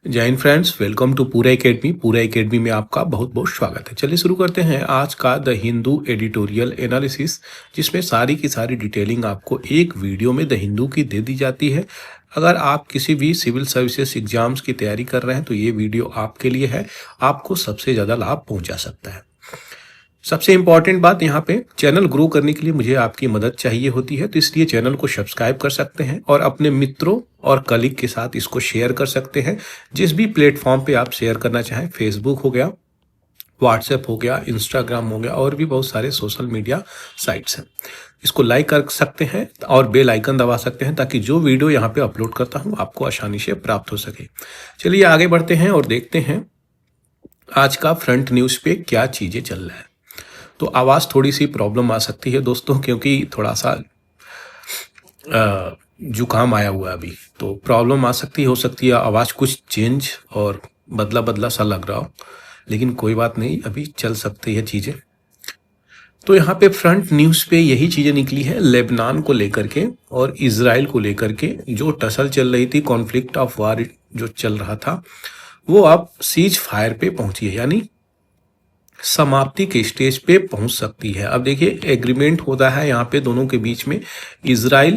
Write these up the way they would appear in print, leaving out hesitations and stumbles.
जय Hind friends, welcome to पूरा academy. पूरा एकेडमी में आपका बहुत बहुत स्वागत है। चलिए शुरू करते हैं आज का द हिंदू एडिटोरियल एनालिसिस, जिसमें सारी की सारी डिटेलिंग आपको एक वीडियो में द हिंदू की दे दी जाती है। अगर आप किसी भी सिविल सर्विसेज एग्जाम्स की तैयारी कर रहे हैं तो ये वीडियो आपके लिए है, आपको सबसे ज़्यादा लाभ पहुंचा सकता है। सबसे इंपॉर्टेंट बात यहाँ पे, चैनल ग्रो करने के लिए मुझे आपकी मदद चाहिए होती है, तो इसलिए चैनल को सब्सक्राइब कर सकते हैं और अपने मित्रों और कलीग के साथ इसको शेयर कर सकते हैं। जिस भी प्लेटफॉर्म पे आप शेयर करना चाहें, फेसबुक हो गया, व्हाट्सएप हो गया, इंस्टाग्राम हो गया, और भी बहुत सारे सोशल मीडिया साइट्स हैं। इसको लाइक कर सकते हैं और बेल आइकन दबा सकते हैं ताकि जो वीडियो यहाँ पे अपलोड करता हूँ आपको आसानी से प्राप्त हो सके। चलिए आगे बढ़ते हैं और देखते हैं आज का फ्रंट न्यूज़ पे क्या चीज़ें चल रहा है। तो आवाज़ थोड़ी सी प्रॉब्लम आ सकती है दोस्तों, क्योंकि थोड़ा सा जुकाम आया हुआ है अभी, तो प्रॉब्लम आ सकती हो सकती है, आवाज़ कुछ चेंज और बदला बदला सा लग रहा हो, लेकिन कोई बात नहीं, अभी चल सकती है चीज़ें। तो यहाँ पे फ्रंट न्यूज़ पे यही चीज़ें निकली है लेबनान को लेकर के और इजराइल को लेकर के। जो टसल चल रही थी, कॉन्फ्लिक्ट ऑफ वार जो चल रहा था, वो अब सीज फायर पे पहुंची है, यानी समाप्ति के स्टेज पे पहुंच सकती है। अब देखिए, एग्रीमेंट होता है यहाँ पे दोनों के बीच में, इजराइल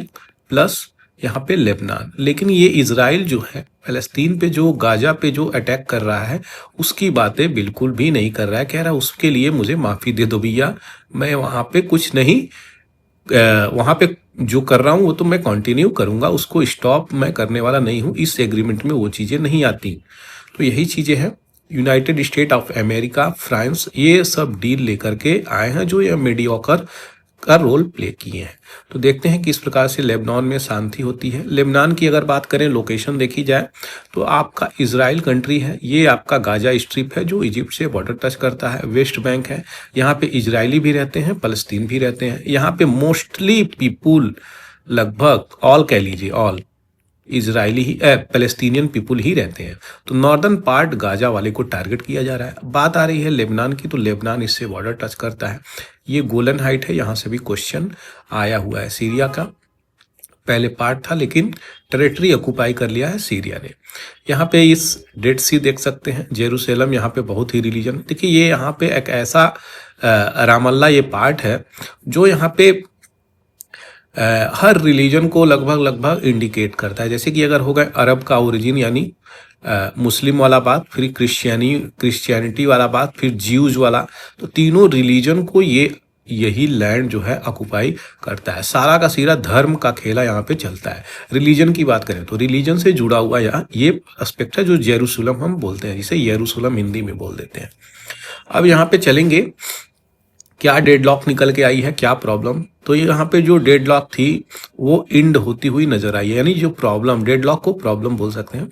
प्लस यहाँ पे लेबनान। लेकिन ये इजराइल जो है फलस्तीन पे, जो गाजा पे जो अटैक कर रहा है, उसकी बातें बिल्कुल भी नहीं कर रहा है। कह रहा है उसके लिए मुझे माफ़ी दे दो भैया, मैं वहाँ पे कुछ नहीं, वहाँ पे जो कर रहा हूँ वो तो मैं कंटिन्यू करूँगा, उसको स्टॉप मैं करने वाला नहीं हूँ। इस एग्रीमेंट में वो चीज़ें नहीं आती। तो यही चीज़ें हैं। United state of America, France, ये सब डील लेकर के आए हैं जो ये मीडियोकर का रोल प्ले किए हैं। तो देखते हैं किस प्रकार से लेबनान में शांति होती है। लेबनान की अगर बात करें, लोकेशन देखी जाए तो आपका इजराइल कंट्री है, ये आपका गाजा स्ट्रिप है जो इजिप्ट से बॉर्डर टच करता है, वेस्ट बैंक है, यहाँ पे इजरायली भी रहते हैं, फलस्तीन भी रहते हैं। यहाँ पे मोस्टली पीपुल, लगभग ऑल कह लीजिए, ऑल इजरायली ही पैलेस्टीनियन पीपुल ही रहते हैं। तो नॉर्दर्न पार्ट गाजा वाले को टारगेट किया जा रहा है। बात आ रही है लेबनान की, तो लेबनान इससे बॉर्डर टच करता है। ये गोलन हाइट है, यहाँ से भी क्वेश्चन आया हुआ है। सीरिया का पहले पार्ट था, लेकिन टेरिटरी ऑक्युपाई कर लिया है सीरिया ने। यहाँ पे इस डेड सी देख सकते हैं, जेरूसलम, यहाँ पे बहुत ही रिलीजन। देखिए ये यहाँ पे एक ऐसा रामल्ला ये पार्ट है जो यहाँ पे हर रिलीजन को लगभग इंडिकेट करता है। जैसे कि अगर हो गए अरब का ओरिजिन, यानी मुस्लिम वाला बात, फिर क्रिश्चियनिटी वाला बात, फिर ज्यूज वाला, तो तीनों रिलीजन को यही लैंड जो है ऑक्युपाई करता है। सारा का सीरा धर्म का खेला यहाँ पे चलता है। रिलीजन की बात करें तो रिलीजन से जुड़ा हुआ यहाँ ये एस्पेक्ट है जो जेरूसलम हम बोलते हैं, जिसे यरूशलेम हिंदी में बोल देते हैं। अब यहाँ पे चलेंगे, क्या डेडलॉक निकल के आई है, क्या प्रॉब्लम। तो यहाँ पे जो डेडलॉक थी वो इंड होती हुई नजर आई है, यानी जो प्रॉब्लम, डेडलॉक को प्रॉब्लम बोल सकते हैं।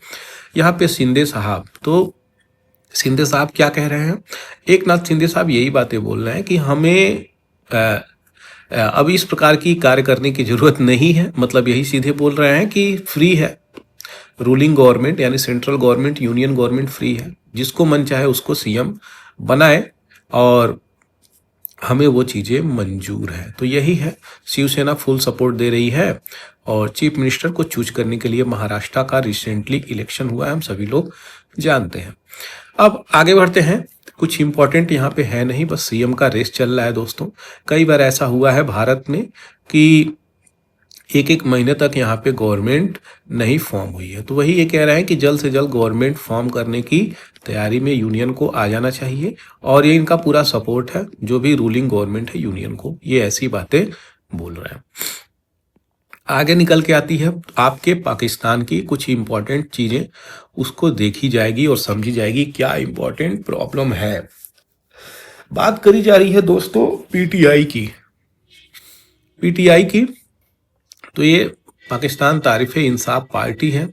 यहाँ पे शिंदे साहब, तो शिंदे साहब क्या कह रहे हैं, एक नाथ शिंदे साहब यही बातें बोल रहे हैं कि हमें अब इस प्रकार की कार्य करने की जरूरत नहीं है। मतलब यही सीधे बोल रहे हैं कि फ्री है रूलिंग गवर्नमेंट, यानी central government, union government free है, जिसको मन चाहे उसको सीएम बनाए और हमें वो चीज़ें मंजूर है। तो यही है, शिवसेना फुल सपोर्ट दे रही है। और चीफ मिनिस्टर को चूज करने के लिए महाराष्ट्र का रिसेंटली इलेक्शन हुआ है, हम सभी लोग जानते हैं। अब आगे बढ़ते हैं। कुछ इंपॉर्टेंट यहाँ पे है नहीं, बस सीएम का रेस चल रहा है दोस्तों। कई बार ऐसा हुआ है भारत में कि एक महीने तक यहाँ पे गवर्नमेंट नहीं फॉर्म हुई है, तो वही ये कह रहे हैं कि जल्द से जल्द गवर्नमेंट फॉर्म करने की तैयारी में यूनियन को आ जाना चाहिए। और ये इनका पूरा सपोर्ट है, जो भी रूलिंग गवर्नमेंट है यूनियन को, ये ऐसी बातें बोल रहे हैं। आगे निकल के आती है आपके पाकिस्तान की कुछ इंपॉर्टेंट चीजें, उसको देखी जाएगी और समझी जाएगी क्या इंपॉर्टेंट प्रॉब्लम है। बात करी जा रही है दोस्तों पीटीआई की। तो ये पाकिस्तान तारीफ इंसाफ पार्टी है।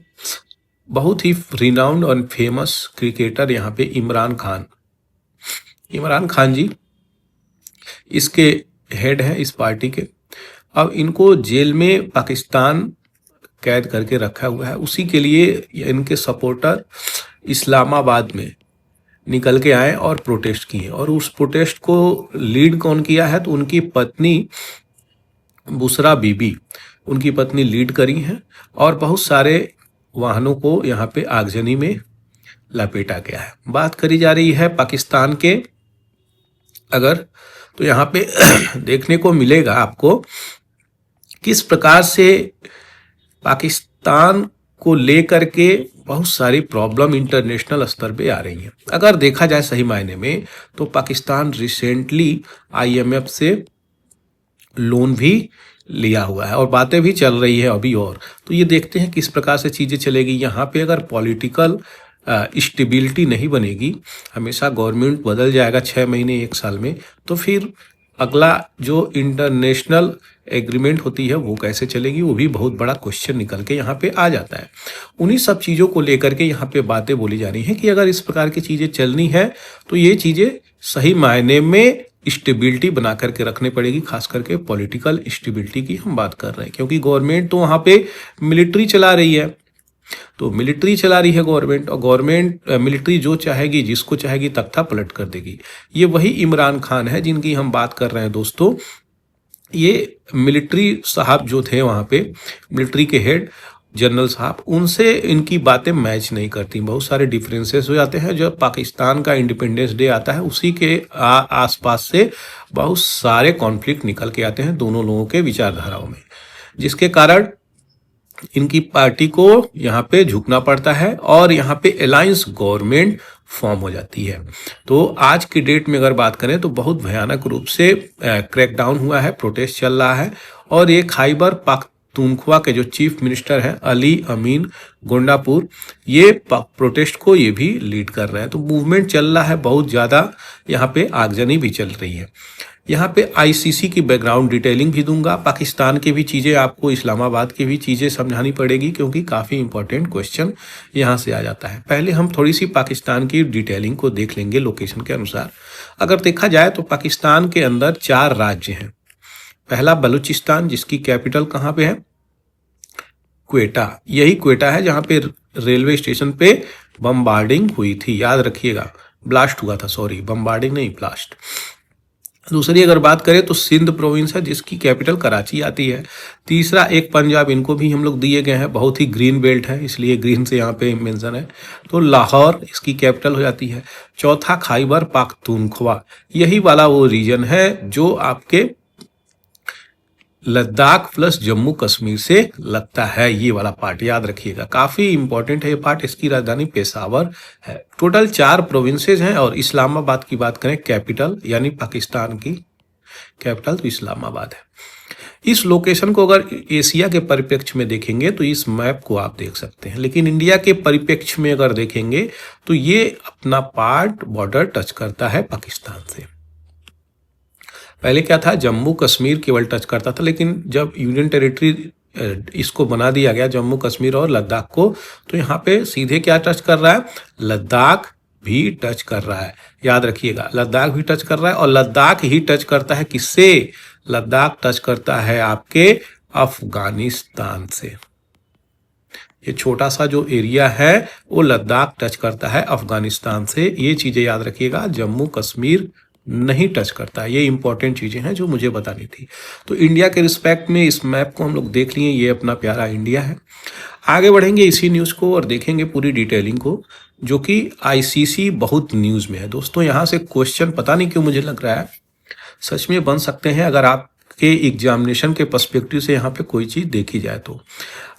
बहुत ही रिनाउंड और फेमस क्रिकेटर यहाँ पे इमरान खान जी इसके हेड हैं इस पार्टी के। अब इनको जेल में पाकिस्तान कैद करके रखा हुआ है। उसी के लिए इनके सपोर्टर इस्लामाबाद में निकल के आए और प्रोटेस्ट किए, और उस प्रोटेस्ट को लीड कौन किया है, तो उनकी पत्नी बुशरा बीबी, उनकी पत्नी लीड करी हैं। और बहुत सारे वाहनों को यहाँ पे आगजनी में लपेटा गया है। बात करी जा रही है पाकिस्तान के, अगर तो यहाँ पे देखने को मिलेगा आपको किस प्रकार से पाकिस्तान को लेकर के बहुत सारी प्रॉब्लम इंटरनेशनल स्तर पे आ रही हैं। अगर देखा जाए सही मायने में तो पाकिस्तान रिसेंटली IMF से लोन भी लिया हुआ है और बातें भी चल रही है अभी। और तो ये देखते हैं किस प्रकार से चीज़ें चलेगी। यहाँ पे अगर पॉलिटिकल स्टेबिलिटी नहीं बनेगी, हमेशा गवर्नमेंट बदल जाएगा 6 महीने 1 साल में, तो फिर अगला जो इंटरनेशनल एग्रीमेंट होती है वो कैसे चलेगी, वो भी बहुत बड़ा क्वेश्चन निकल के यहाँ पे आ जाता है। उन्हीं सब चीज़ों को लेकर के यहाँ पे बातें बोली जा रही हैं कि अगर इस प्रकार की चीज़ें चलनी है तो ये चीज़ें सही मायने में स्टेबिलिटी बना करके रखनी पड़ेगी। खास करके पॉलिटिकल स्टेबिलिटी की हम बात कर रहे हैं, क्योंकि गवर्नमेंट तो वहाँ पे मिलिट्री चला रही है। तो मिलिट्री चला रही है गवर्नमेंट, और गवर्नमेंट मिलिट्री जो चाहेगी, जिसको चाहेगी तख्ता पलट कर देगी। ये वही इमरान खान है जिनकी हम बात कर रहे हैं दोस्तों। ये मिलिट्री साहब जो थे वहाँ पे, मिलिट्री के हेड जनरल साहब, उनसे इनकी बातें मैच नहीं करती। बहुत सारे डिफरेंसेस हो जाते हैं। जब पाकिस्तान का इंडिपेंडेंस डे आता है उसी के आसपास से बहुत सारे कॉन्फ्लिक्ट निकल के आते हैं दोनों लोगों के विचारधाराओं में, जिसके कारण इनकी पार्टी को यहाँ पे झुकना पड़ता है और यहाँ पे अलायंस गवर्नमेंट फॉर्म हो जाती है। तो आज की डेट में अगर बात करें तो बहुत भयानक रूप से क्रैकडाउन हुआ है, प्रोटेस्ट चल रहा है। और ये खैबर पख्तूनख्वा के जो चीफ मिनिस्टर हैं अली अमीन गोंडापुर, ये प्रोटेस्ट को ये भी लीड कर रहे हैं। तो मूवमेंट चल रहा है बहुत ज़्यादा, यहाँ पे आगजनी भी चल रही है। यहाँ पे ICC की बैकग्राउंड डिटेलिंग भी दूंगा। पाकिस्तान की भी चीज़ें आपको, इस्लामाबाद की भी चीज़ें समझानी पड़ेगी, क्योंकि काफ़ी इंपॉर्टेंट क्वेश्चन यहाँ से आ जाता है। पहले हम थोड़ी सी पाकिस्तान की डिटेलिंग को देख लेंगे लोकेशन के अनुसार। अगर देखा जाए तो पाकिस्तान के अंदर 4 राज्य हैं। पहला बलूचिस्तान, जिसकी कैपिटल कहाँ पे है, क्वेटा। यही क्वेटा है जहाँ पे रेलवे स्टेशन पे बम्बार्डिंग हुई थी, याद रखिएगा। ब्लास्ट हुआ था, सॉरी, बम्बार्डिंग नहीं, ब्लास्ट। दूसरी अगर बात करें तो सिंध प्रोविंस है, जिसकी कैपिटल कराची आती है। तीसरा एक पंजाब, इनको भी हम लोग दिए गए हैं, बहुत ही ग्रीन बेल्ट है इसलिए ग्रीन से यहाँ पे मेंशन है, तो लाहौर इसकी कैपिटल हो जाती है। चौथा खैबर पख्तूनख्वा, यही वाला वो रीजन है जो आपके लद्दाख प्लस जम्मू कश्मीर से लगता है। ये वाला पार्ट याद रखिएगा, काफ़ी इंपॉर्टेंट है ये पार्ट। इसकी राजधानी पेशावर है। टोटल 4 प्रोविंसेस हैं। और इस्लामाबाद की बात करें, कैपिटल यानी पाकिस्तान की कैपिटल तो इस्लामाबाद है। इस लोकेशन को अगर एशिया के परिप्रेक्ष्य में देखेंगे तो इस मैप को आप देख सकते हैं, लेकिन इंडिया के परिप्रेक्ष्य में अगर देखेंगे तो ये अपना पार्ट बॉर्डर टच करता है पाकिस्तान से। पहले क्या था, जम्मू कश्मीर केवल टच करता था, लेकिन जब यूनियन टेरिटरी इसको बना दिया गया जम्मू कश्मीर और लद्दाख को, तो यहाँ पे सीधे क्या टच कर रहा है, लद्दाख भी टच कर रहा है। याद रखिएगा, लद्दाख भी टच कर रहा है। और लद्दाख ही टच करता है किससे, लद्दाख टच करता है आपके अफगानिस्तान से। ये छोटा सा जो एरिया है वो लद्दाख टच करता है अफगानिस्तान से। ये चीज़ें याद रखिएगा, जम्मू कश्मीर नहीं टच करता। ये इंपॉर्टेंट चीज़ें हैं जो मुझे बतानी थी। तो इंडिया के रिस्पेक्ट में इस मैप को हम लोग देख लिए, ये अपना प्यारा इंडिया है। आगे बढ़ेंगे इसी न्यूज़ को और देखेंगे पूरी डिटेलिंग को, जो कि ICC बहुत न्यूज़ में है दोस्तों। यहाँ से क्वेश्चन पता नहीं क्यों मुझे लग रहा है सच में बन सकते हैं, अगर आपके एग्जामिनेशन के पर्सपेक्टिव से यहाँ पे कोई चीज़ देखी जाए तो।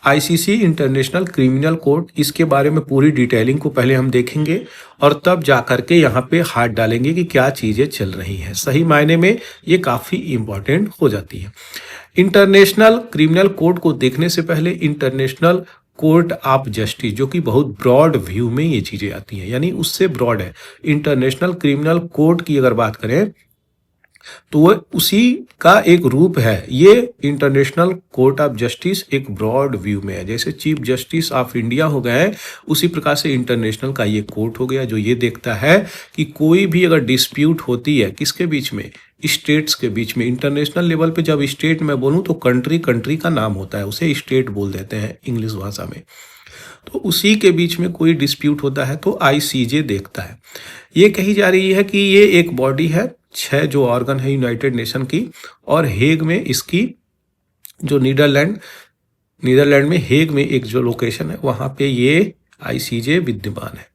ICC इंटरनेशनल क्रिमिनल कोर्ट, इसके बारे में पूरी डिटेलिंग को पहले हम देखेंगे और तब जा कर के यहाँ पे हाथ डालेंगे कि क्या चीज़ें चल रही हैं। सही मायने में ये काफ़ी इम्पॉर्टेंट हो जाती है। इंटरनेशनल क्रिमिनल कोर्ट को देखने से पहले इंटरनेशनल कोर्ट ऑफ जस्टिस, जो कि बहुत ब्रॉड व्यू में ये चीज़ें आती हैं, यानी उससे ब्रॉड है। इंटरनेशनल क्रिमिनल कोर्ट की अगर बात करें तो वह उसी का एक रूप है। ये इंटरनेशनल कोर्ट ऑफ जस्टिस एक ब्रॉड व्यू में है, जैसे चीफ जस्टिस ऑफ इंडिया हो गए, उसी प्रकार से इंटरनेशनल का ये कोर्ट हो गया, जो ये देखता है कि कोई भी अगर डिस्प्यूट होती है किसके बीच में, स्टेट्स के बीच में। इंटरनेशनल लेवल पे जब स्टेट मैं बोलूँ तो कंट्री का नाम होता है, उसे स्टेट बोल देते हैं इंग्लिश भाषा में। तो उसी के बीच में कोई डिस्प्यूट होता है तो ICJ देखता है। ये कही जा रही है कि ये एक बॉडी है, 6 जो ऑर्गन है यूनाइटेड नेशन की, और हेग में इसकी जो नीदरलैंड में हेग में एक जो लोकेशन है वहाँ पे ये ICJ विद्यमान है।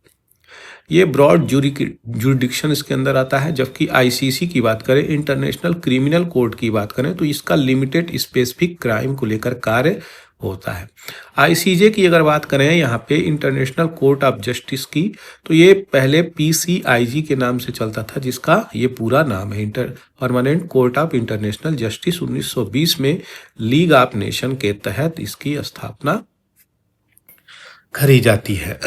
ये ब्रॉड जुरिडिक्शन इसके अंदर आता है। जबकि आईसीसी की बात करें, इंटरनेशनल क्रिमिनल कोर्ट की बात करें, तो इसका लिमिटेड स्पेसिफिक क्राइम को लेकर कार्य होता है। आईसीजे की अगर बात करें यहाँ पे, इंटरनेशनल कोर्ट ऑफ जस्टिस की, तो ये पहले पीसीआईजी के नाम से चलता था, जिसका ये पूरा नाम है permanent court of international justice. 1920 में लीग ऑफ नेशन के तहत इसकी स्थापना करी जाती है।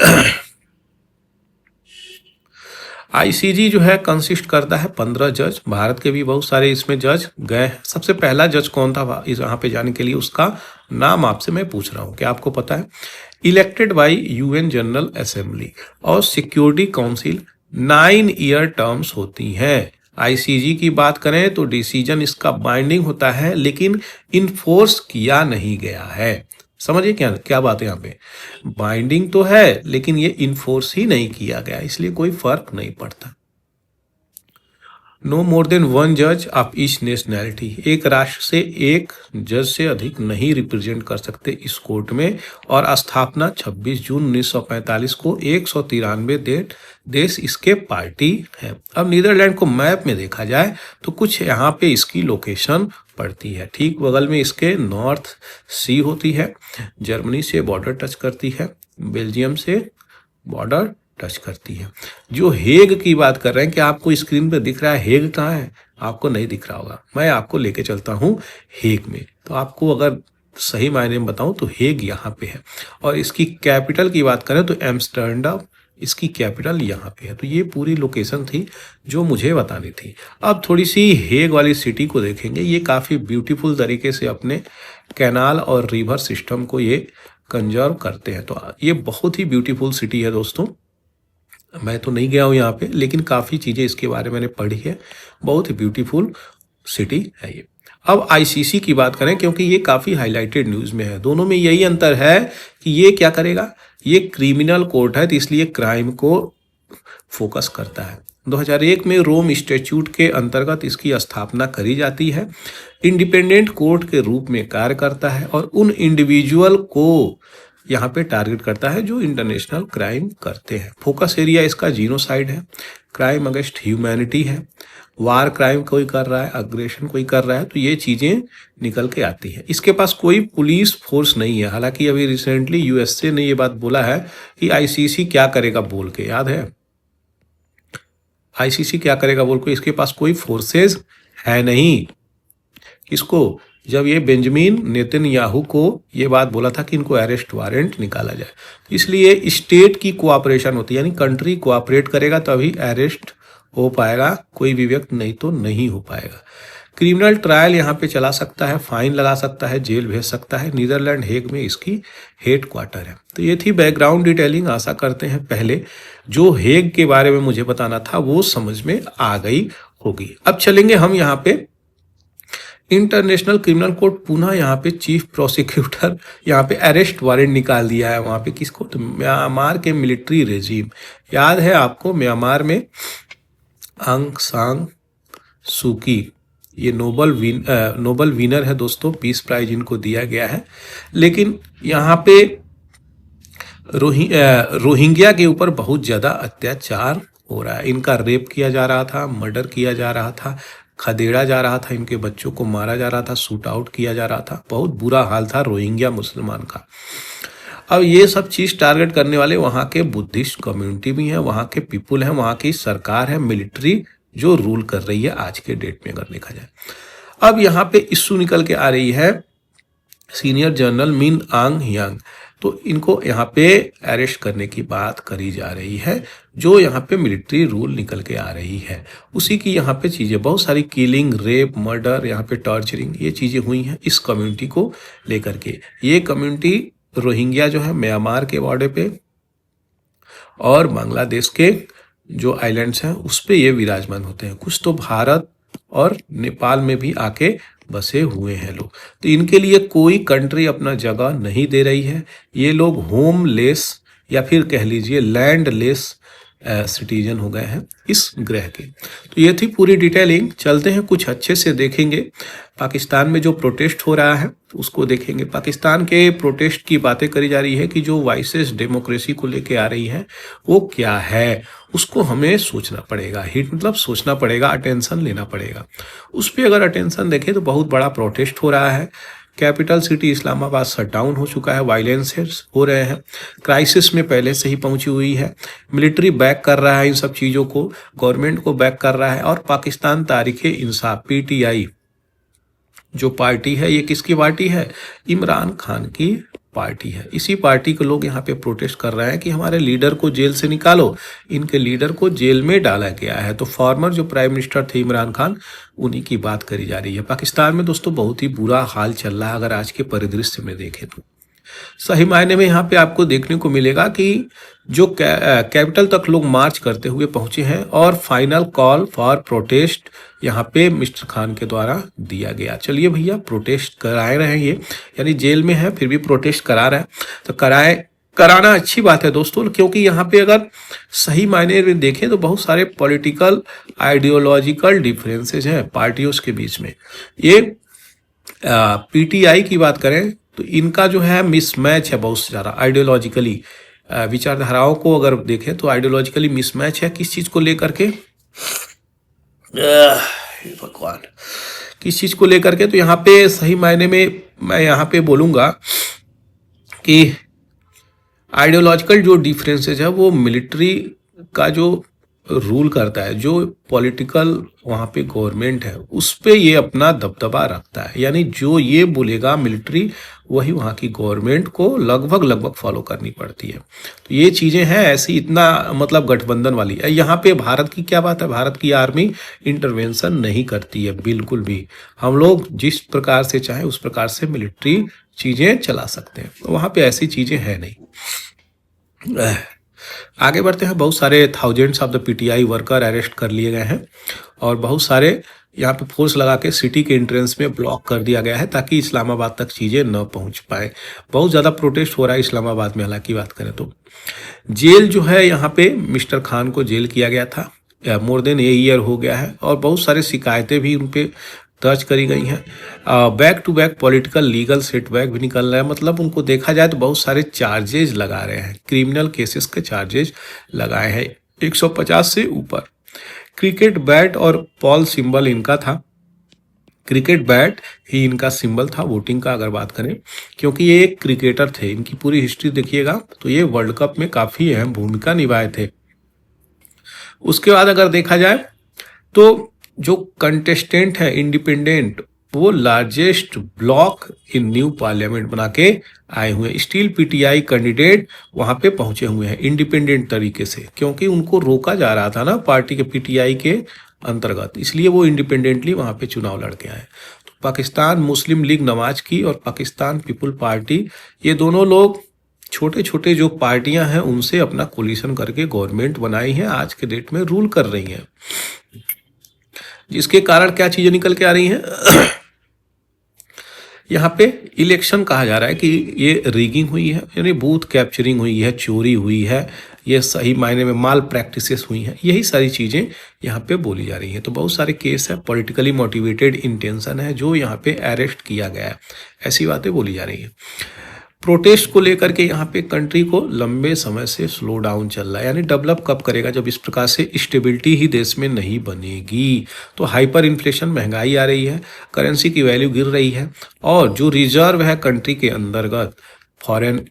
आईसीजी जो है कंसिस्ट करता है 15 जज। भारत के भी बहुत सारे इसमें जज गए हैं। सबसे पहला जज कौन था इस यहाँ पे जाने के लिए, उसका नाम आपसे मैं पूछ रहा हूँ, क्या आपको पता है? Elected by UN general assembly और सिक्योरिटी काउंसिल 9 ईयर टर्म्स होती हैं। आईसीजी की बात करें तो डिसीजन इसका बाइंडिंग होता है, लेकिन इन्फोर्स किया नहीं गया है। समझिए क्या क्या बात है यहाँ पे, बाइंडिंग तो है लेकिन ये इन्फोर्स ही नहीं किया गया, इसलिए कोई फर्क नहीं पड़ता। नो मोर देन 1 जज ऑफ ईच नेशनैलिटी, एक राष्ट्र से एक जज से अधिक नहीं रिप्रेजेंट कर सकते इस कोर्ट में। और स्थापना 26 जून 1945 को 193 देश इसके पार्टी है। अब नीदरलैंड को मैप में देखा जाए तो कुछ यहाँ पे इसकी लोकेशन पड़ती है। ठीक बगल में इसके नॉर्थ सी होती है, जर्मनी से बॉर्डर टच करती है, बेल्जियम से बॉर्डर टच करती है। जो हेग की बात कर रहे हैं, कि आपको स्क्रीन पे दिख रहा है हेग कहाँ है? आपको नहीं दिख रहा होगा, मैं आपको लेके चलता हूँ हेग में। तो आपको अगर सही मायने में बताऊं तो हेग यहाँ पे है। और इसकी कैपिटल की बात करें तो एम्स्टर्डम इसकी कैपिटल यहाँ पे है। तो ये पूरी लोकेशन थी जो मुझे बतानी थी। अब थोड़ी सी हेग वाली सिटी को देखेंगे। ये काफ़ी ब्यूटीफुल तरीके से अपने कैनाल और रिवर सिस्टम को ये कंजर्व करते हैं। तो ये बहुत ही ब्यूटीफुल सिटी है दोस्तों। मैं तो नहीं गया हूँ यहाँ पे, लेकिन काफ़ी चीज़ें इसके बारे में मैंने पढ़ी है। बहुत ही ब्यूटीफुल सिटी है ये। अब आईसीसी की बात करें, क्योंकि ये काफ़ी हाईलाइटेड न्यूज़ में है। दोनों में यही अंतर है कि ये क्या करेगा, ये क्रिमिनल कोर्ट है तो इसलिए क्राइम को फोकस करता है। 2001 में रोम स्टैट्यूट के अंतर्गत इसकी स्थापना करी जाती है। इंडिपेंडेंट कोर्ट के रूप में कार्य करता है और उन इंडिविजुअल को यहाँ पे टारगेट करता है जो इंटरनेशनल क्राइम करते हैं। फोकस एरिया इसका जीनोसाइड है, क्राइम अगेंस्ट ह्यूमैनिटी है, वार क्राइम कोई कर रहा है, अग्रेशन कोई कर रहा है, तो ये चीज़ें निकल के आती हैं। इसके पास कोई पुलिस फोर्स नहीं है। हालांकि अभी रिसेंटली यूएसए ने ये बात बोला है कि आईसीसी क्या करेगा बोल के, याद है? आईसीसी क्या करेगा बोल के, इसके पास कोई फोर्सेज है नहीं। किसको? जब ये बेंजामिन नेतन्याहू को ये बात बोला था कि इनको अरेस्ट वारंट निकाला जाए, इसलिए स्टेट की कोऑपरेशन होती है, यानी कंट्री कोऑपरेट करेगा तभी अरेस्ट हो पाएगा, कोई भी व्यक्ति नहीं तो नहीं हो पाएगा। क्रिमिनल ट्रायल यहाँ पे चला सकता है, फाइन लगा सकता है, जेल भेज सकता है। नीदरलैंड हेग में इसकी हेड क्वार्टर है। तो ये थी बैकग्राउंड डिटेलिंग। आशा करते हैं पहले जो हेग के बारे में मुझे बताना था वो समझ में आ गई होगी। अब चलेंगे हम यहाँ पे इंटरनेशनल क्रिमिनल कोर्ट पुनः यहाँ पे चीफ प्रोसिक्यूटर यहाँ पे अरेस्ट वारंट निकाल दिया है। वहाँ पे किसको? तो म्यांमार के मिलिट्री रेजिम। याद है आपको, म्यांमार में आंग सान सूकी ये नोबल विनर है दोस्तों, पीस प्राइज इनको दिया गया है। लेकिन यहाँ पे रोहिंग्या के ऊपर बहुत ज़्यादा अत्याचार हो रहा है। इनका रेप किया जा रहा था, मर्डर किया जा रहा था, खदेड़ा जा रहा था, इनके बच्चों को मारा जा रहा था, शूट आउट किया जा रहा था। बहुत बुरा हाल था रोहिंग्या मुसलमान का। अब ये सब चीज़ टारगेट करने वाले वहाँ के बुद्धिस्ट कम्युनिटी भी हैं, वहाँ के पीपुल हैं, वहाँ की सरकार है, मिलिट्री जो रूल कर रही है आज के डेट में अगर देखा जाए। अब यहाँ पे इश्यू निकल के आ रही है सीनियर जनरल मिन आंग ह्यांग। तो इनको यहाँ पे अरेस्ट करने की बात करी जा रही है, जो यहाँ पे मिलिट्री रूल निकल के आ रही है। उसी की यहाँ पे चीज़ें, बहुत सारी किलिंग, रेप, मर्डर, यहाँ पे टॉर्चरिंग, ये चीज़ें हुई हैं इस कम्युनिटी को लेकर के। ये कम्युनिटी रोहिंग्या जो है म्यांमार के बॉर्डर पे और बांग्लादेश के जो आइलैंड्स हैं उस पे ये विराजमान होते हैं। कुछ तो भारत और नेपाल में भी आके बसे हुए हैं लोग। तो इनके लिए कोई कंट्री अपना जगह नहीं दे रही है। ये लोग होमलेस या फिर कह लीजिए लैंडलेस सिटीजन हो गए हैं इस ग्रह के। तो ये थी पूरी डिटेलिंग। चलते हैं कुछ अच्छे से देखेंगे पाकिस्तान में जो प्रोटेस्ट हो रहा है उसको देखेंगे। पाकिस्तान के प्रोटेस्ट की बातें करी जा रही है कि जो वाइसेस डेमोक्रेसी को लेके आ रही है वो क्या है, उसको हमें सोचना पड़ेगा। हिट मतलब सोचना पड़ेगा, अटेंशन लेना पड़ेगा उस पर। अगर अटेंशन देखें तो बहुत बड़ा प्रोटेस्ट हो रहा है। Capital city Islamabad shut down हो चुका है, वायलेंसेस हो रहे हैं, क्राइसिस में पहले से ही पहुंची हुई है। मिलिट्री बैक कर रहा है इन सब चीज़ों को, गवर्नमेंट को बैक कर रहा है। और पाकिस्तान तारीख इंसाफ पीटीआई जो पार्टी है, ये किसकी पार्टी है? इमरान खान की पार्टी है। इसी पार्टी के लोग यहाँ पे प्रोटेस्ट कर रहे हैं कि हमारे लीडर को जेल से निकालो। इनके लीडर को जेल में डाला गया है। तो फॉर्मर जो प्राइम मिनिस्टर थे इमरान खान, उन्हीं की बात करी जा रही है। पाकिस्तान में दोस्तों बहुत ही बुरा हाल चल रहा है अगर आज के परिदृश्य में देखें तो। सही मायने में यहाँ पे आपको देखने को मिलेगा कि जो कैपिटल तक लोग मार्च करते हुए पहुंचे हैं और फाइनल कॉल फॉर प्रोटेस्ट यहाँ पे मिस्टर खान के द्वारा दिया गया। चलिए भैया, प्रोटेस्ट कराए रहे हैं ये, यानी जेल में है फिर भी प्रोटेस्ट करा रहे हैं, तो कराना अच्छी बात है दोस्तों। क्योंकि यहाँ पे अगर सही मायने में देखें तो बहुत सारे पॉलिटिकल आइडियोलॉजिकल डिफरेंसेज हैं पार्टियों के बीच में। ये पीटीआई की बात करें तो इनका जो है मिसमैच है बहुत ज़्यादा आइडियोलॉजिकली। विचारधाराओं को अगर देखें तो आइडियोलॉजिकली मिसमैच है। किस चीज़ को लेकर के? भगवान, किस चीज़ को लेकर के? तो यहाँ पे सही मायने में मैं यहाँ पे बोलूँगा कि आइडियोलॉजिकल जो डिफरेंसेज है वो मिलिट्री का जो रूल करता है, जो पॉलिटिकल वहाँ पे गवर्नमेंट है उस पे ये अपना दबदबा रखता है। यानी जो ये बोलेगा मिलिट्री, वही वहाँ की गवर्नमेंट को लगभग फॉलो करनी पड़ती है। तो ये चीज़ें हैं ऐसी, इतना मतलब गठबंधन वाली। यहाँ पे भारत की क्या बात है? भारत की आर्मी इंटरवेंशन नहीं करती है बिल्कुल भी। हम लोग जिस प्रकार से चाहे उस प्रकार से मिलिट्री चीज़ें चला सकते हैं, तो वहाँ पे ऐसी चीज़ें हैं नहीं। आगे बढ़ते हैं। बहुत सारे thousands of the PTI worker arrest कर लिए गए हैं और बहुत सारे यहाँ पे फोर्स लगा के सिटी के एंट्रेंस में ब्लॉक कर दिया गया है ताकि इस्लामाबाद तक चीज़ें न पहुँच पाए। बहुत ज़्यादा प्रोटेस्ट हो रहा है इस्लामाबाद में। हालांकि बात करें तो जेल जो है यहाँ पे मिस्टर खान को जेल किया गया था, मोर देन ए ईयर हो गया है और बहुत सारी शिकायतें भी उन पर दर्ज करी गई हैं। Back to back political legal setback भी निकल रहा है। मतलब उनको देखा जाए तो बहुत सारे चार्जेज लगा रहे हैं, क्रिमिनल केसेस के चार्जेज लगाए हैं 150 से ऊपर। क्रिकेट बैट और पॉल सिंबल इनका था। क्रिकेट बैट ही इनका सिंबल था वोटिंग का अगर बात करें, क्योंकि ये एक क्रिकेटर थे। इनकी पूरी हिस्ट्री देखिएगा तो ये वर्ल्ड कप में काफ़ी अहम भूमिका निभाए थे। उसके बाद अगर देखा जाए तो जो कंटेस्टेंट है इंडिपेंडेंट, वो largest block in new parliament बना के आए हुए हैं। स्टिल पीटीआई कैंडिडेट वहां पे पहुंचे हुए हैं इंडिपेंडेंट तरीके से, क्योंकि उनको रोका जा रहा था ना पार्टी के पीटीआई के अंतर्गत, इसलिए वो इंडिपेंडेंटली वहां पे चुनाव लड़ के आए। तो पाकिस्तान मुस्लिम लीग नवाज की और पाकिस्तान पीपुल पार्टी, ये दोनों लोग छोटे छोटे जो पार्टियां हैं उनसे अपना कोलिशन करके गवर्नमेंट बनाई है, आज के डेट में रूल कर रही हैं। जिसके कारण क्या चीजें निकल के आ रही हैं यहाँ पे इलेक्शन कहा जा रहा है कि ये रिगिंग हुई है, यानी बूथ कैप्चरिंग हुई है, चोरी हुई है, ये सही मायने में माल प्रैक्टिसेस हुई हैं। यही सारी चीज़ें यहाँ पे बोली जा रही हैं। तो बहुत सारे केस है, पॉलिटिकली मोटिवेटेड इंटेंशन है जो यहाँ पे अरेस्ट किया गया है, ऐसी बातें बोली जा रही हैं। प्रोटेस्ट को लेकर के यहाँ पे कंट्री को लंबे समय से स्लो डाउन चल रहा है, यानी डेवलप कब करेगा जब इस प्रकार से स्टेबिलिटी ही देश में नहीं बनेगी। तो हाइपर इन्फ्लेशन, महंगाई आ रही है, करेंसी की वैल्यू गिर रही है और जो रिजर्व है कंट्री के अंतर्गत फॉरेन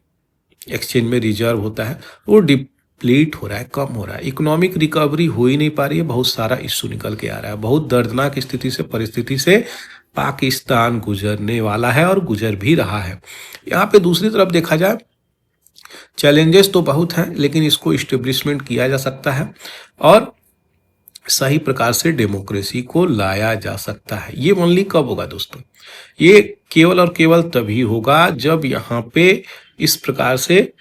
एक्सचेंज में रिजर्व होता है वो डिप्लीट हो रहा है, कम हो रहा है। इकोनॉमिक रिकवरी हो ही नहीं पा रही है, बहुत सारा इश्यू निकल के आ रहा है। बहुत दर्दनाक स्थिति से, परिस्थिति से पाकिस्तान गुजरने वाला है और गुजर भी रहा है। यहाँ पे दूसरी तरफ देखा जाए चैलेंजेस तो बहुत हैं, लेकिन इसको इस्टेब्लिशमेंट किया जा सकता है और सही प्रकार से डेमोक्रेसी को लाया जा सकता है। ये ओनली कब होगा दोस्तों? ये केवल और केवल तभी होगा जब यहाँ पे इस प्रकार से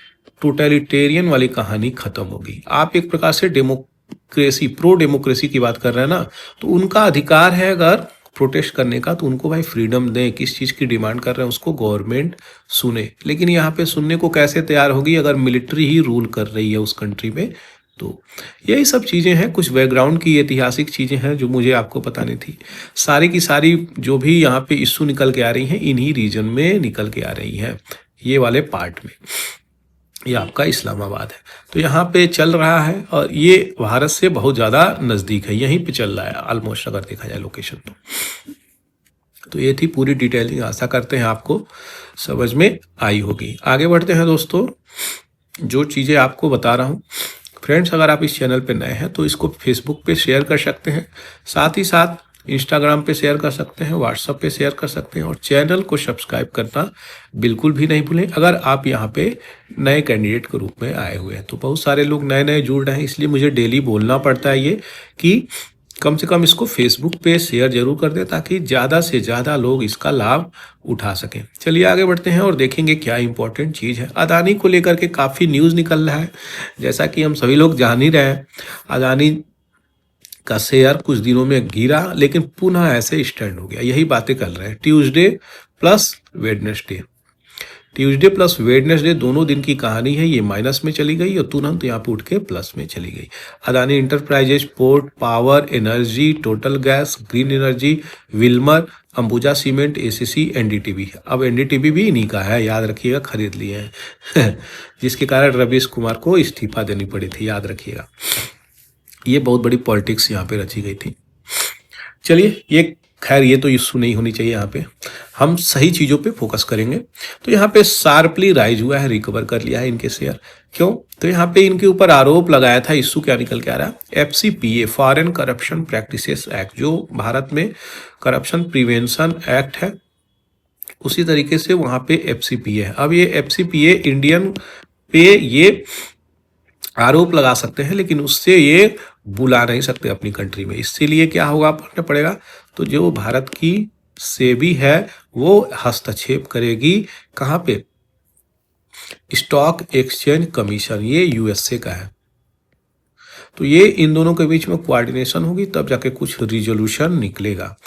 टोटलिटेरियन वाली कहानी खत्म होगी। आप एक प्रकार से डेमोक्रेसी, प्रो डेमोक्रेसी की बात कर रहे हैं ना, तो उनका अधिकार है अगर प्रोटेस्ट करने का, तो उनको भाई फ्रीडम दें। किस चीज़ की डिमांड कर रहे हैं उसको गवर्नमेंट सुने। लेकिन यहाँ पे सुनने को कैसे तैयार होगी अगर मिलिट्री ही रूल कर रही है उस कंट्री में? तो यही सब चीज़ें हैं, कुछ बैकग्राउंड की ऐतिहासिक चीज़ें हैं जो मुझे आपको बतानी थी। सारी की सारी जो भी यहाँ पे इश्यू निकल के आ रही हैं, इन्हीं रीजन में निकल के आ रही हैं, ये वाले पार्ट में। ये आपका इस्लामाबाद है, तो यहाँ पे चल रहा है और ये भारत से बहुत ज़्यादा नज़दीक है, यहीं पे चल रहा है ऑलमोस्ट, अगर देखा जाए लोकेशन तो ये थी पूरी डिटेलिंग। आशा करते हैं आपको समझ में आई होगी। आगे बढ़ते हैं दोस्तों, जो चीज़ें आपको बता रहा हूँ फ्रेंड्स, अगर आप इस चैनल पे नए हैं तो इसको फेसबुक पे शेयर कर सकते हैं, साथ ही साथ इंस्टाग्राम पे शेयर कर सकते हैं, व्हाट्सएप पे शेयर कर सकते हैं, और चैनल को सब्सक्राइब करना बिल्कुल भी नहीं भूलें अगर आप यहाँ पे नए कैंडिडेट के रूप में आए हुए हैं। तो बहुत सारे लोग नए नए जुड़ रहे हैं, इसलिए मुझे डेली बोलना पड़ता है ये कि कम से कम इसको फेसबुक पे शेयर जरूर कर दें ताकि ज़्यादा से ज़्यादा लोग इसका लाभ उठा सकें। चलिए आगे बढ़ते हैं और देखेंगे क्या इंपॉर्टेंट चीज़ है। अदानी को लेकर के काफ़ी न्यूज़ निकल रहा है, जैसा कि हम सभी लोग जान ही रहे हैं। अदानी का शेयर कुछ दिनों में गिरा, लेकिन पुनः ऐसे स्टैंड हो गया। यही बातें कर रहे हैं। ट्यूसडे प्लस वेडनेसडे दोनों दिन की कहानी है। ये माइनस में चली गई और तुरंत यहाँ पे उठ के प्लस में चली गई। Adani enterprises, port, power, energy, total gas, green energy, Wilmer, Ambuja cement, ACC, NDTV. अब एनडीटीवी भी इन्हीं का है, याद रखिएगा, खरीद लिए हैं जिसके कारण रवीश कुमार को इस्तीफा देनी पड़ी थी, याद रखिएगा। ये बहुत बड़ी पॉलिटिक्स यहाँ पे रची गई थी। चलिए, ये खैर ये तो इशू नहीं होनी चाहिए, यहाँ पे हम सही चीज़ों पे फोकस करेंगे। तो यहाँ पे शार्पली राइज हुआ है, रिकवर कर लिया है इनके शेयर। क्यों? तो यहाँ पे इनके ऊपर आरोप लगाया था, इशू क्या निकल के आ रहा है, FCPA foreign corruption practices act, जो भारत में करप्शन प्रिवेंशन एक्ट है, उसी तरीके से वहाँ पे FCPA है। अब ये FCPA इंडियन पे ये आरोप लगा सकते हैं, लेकिन उससे ये बुला नहीं सकते अपनी कंट्री में। इसीलिए क्या होगा, पढ़ना पड़ेगा। तो जो भारत की सेबी है वो हस्तक्षेप करेगी, कहाँ पे, स्टॉक एक्सचेंज कमीशन, ये USA का है। तो ये इन दोनों के बीच में कोऑर्डिनेशन होगी, तब जाके कुछ रिजोल्यूशन निकलेगा,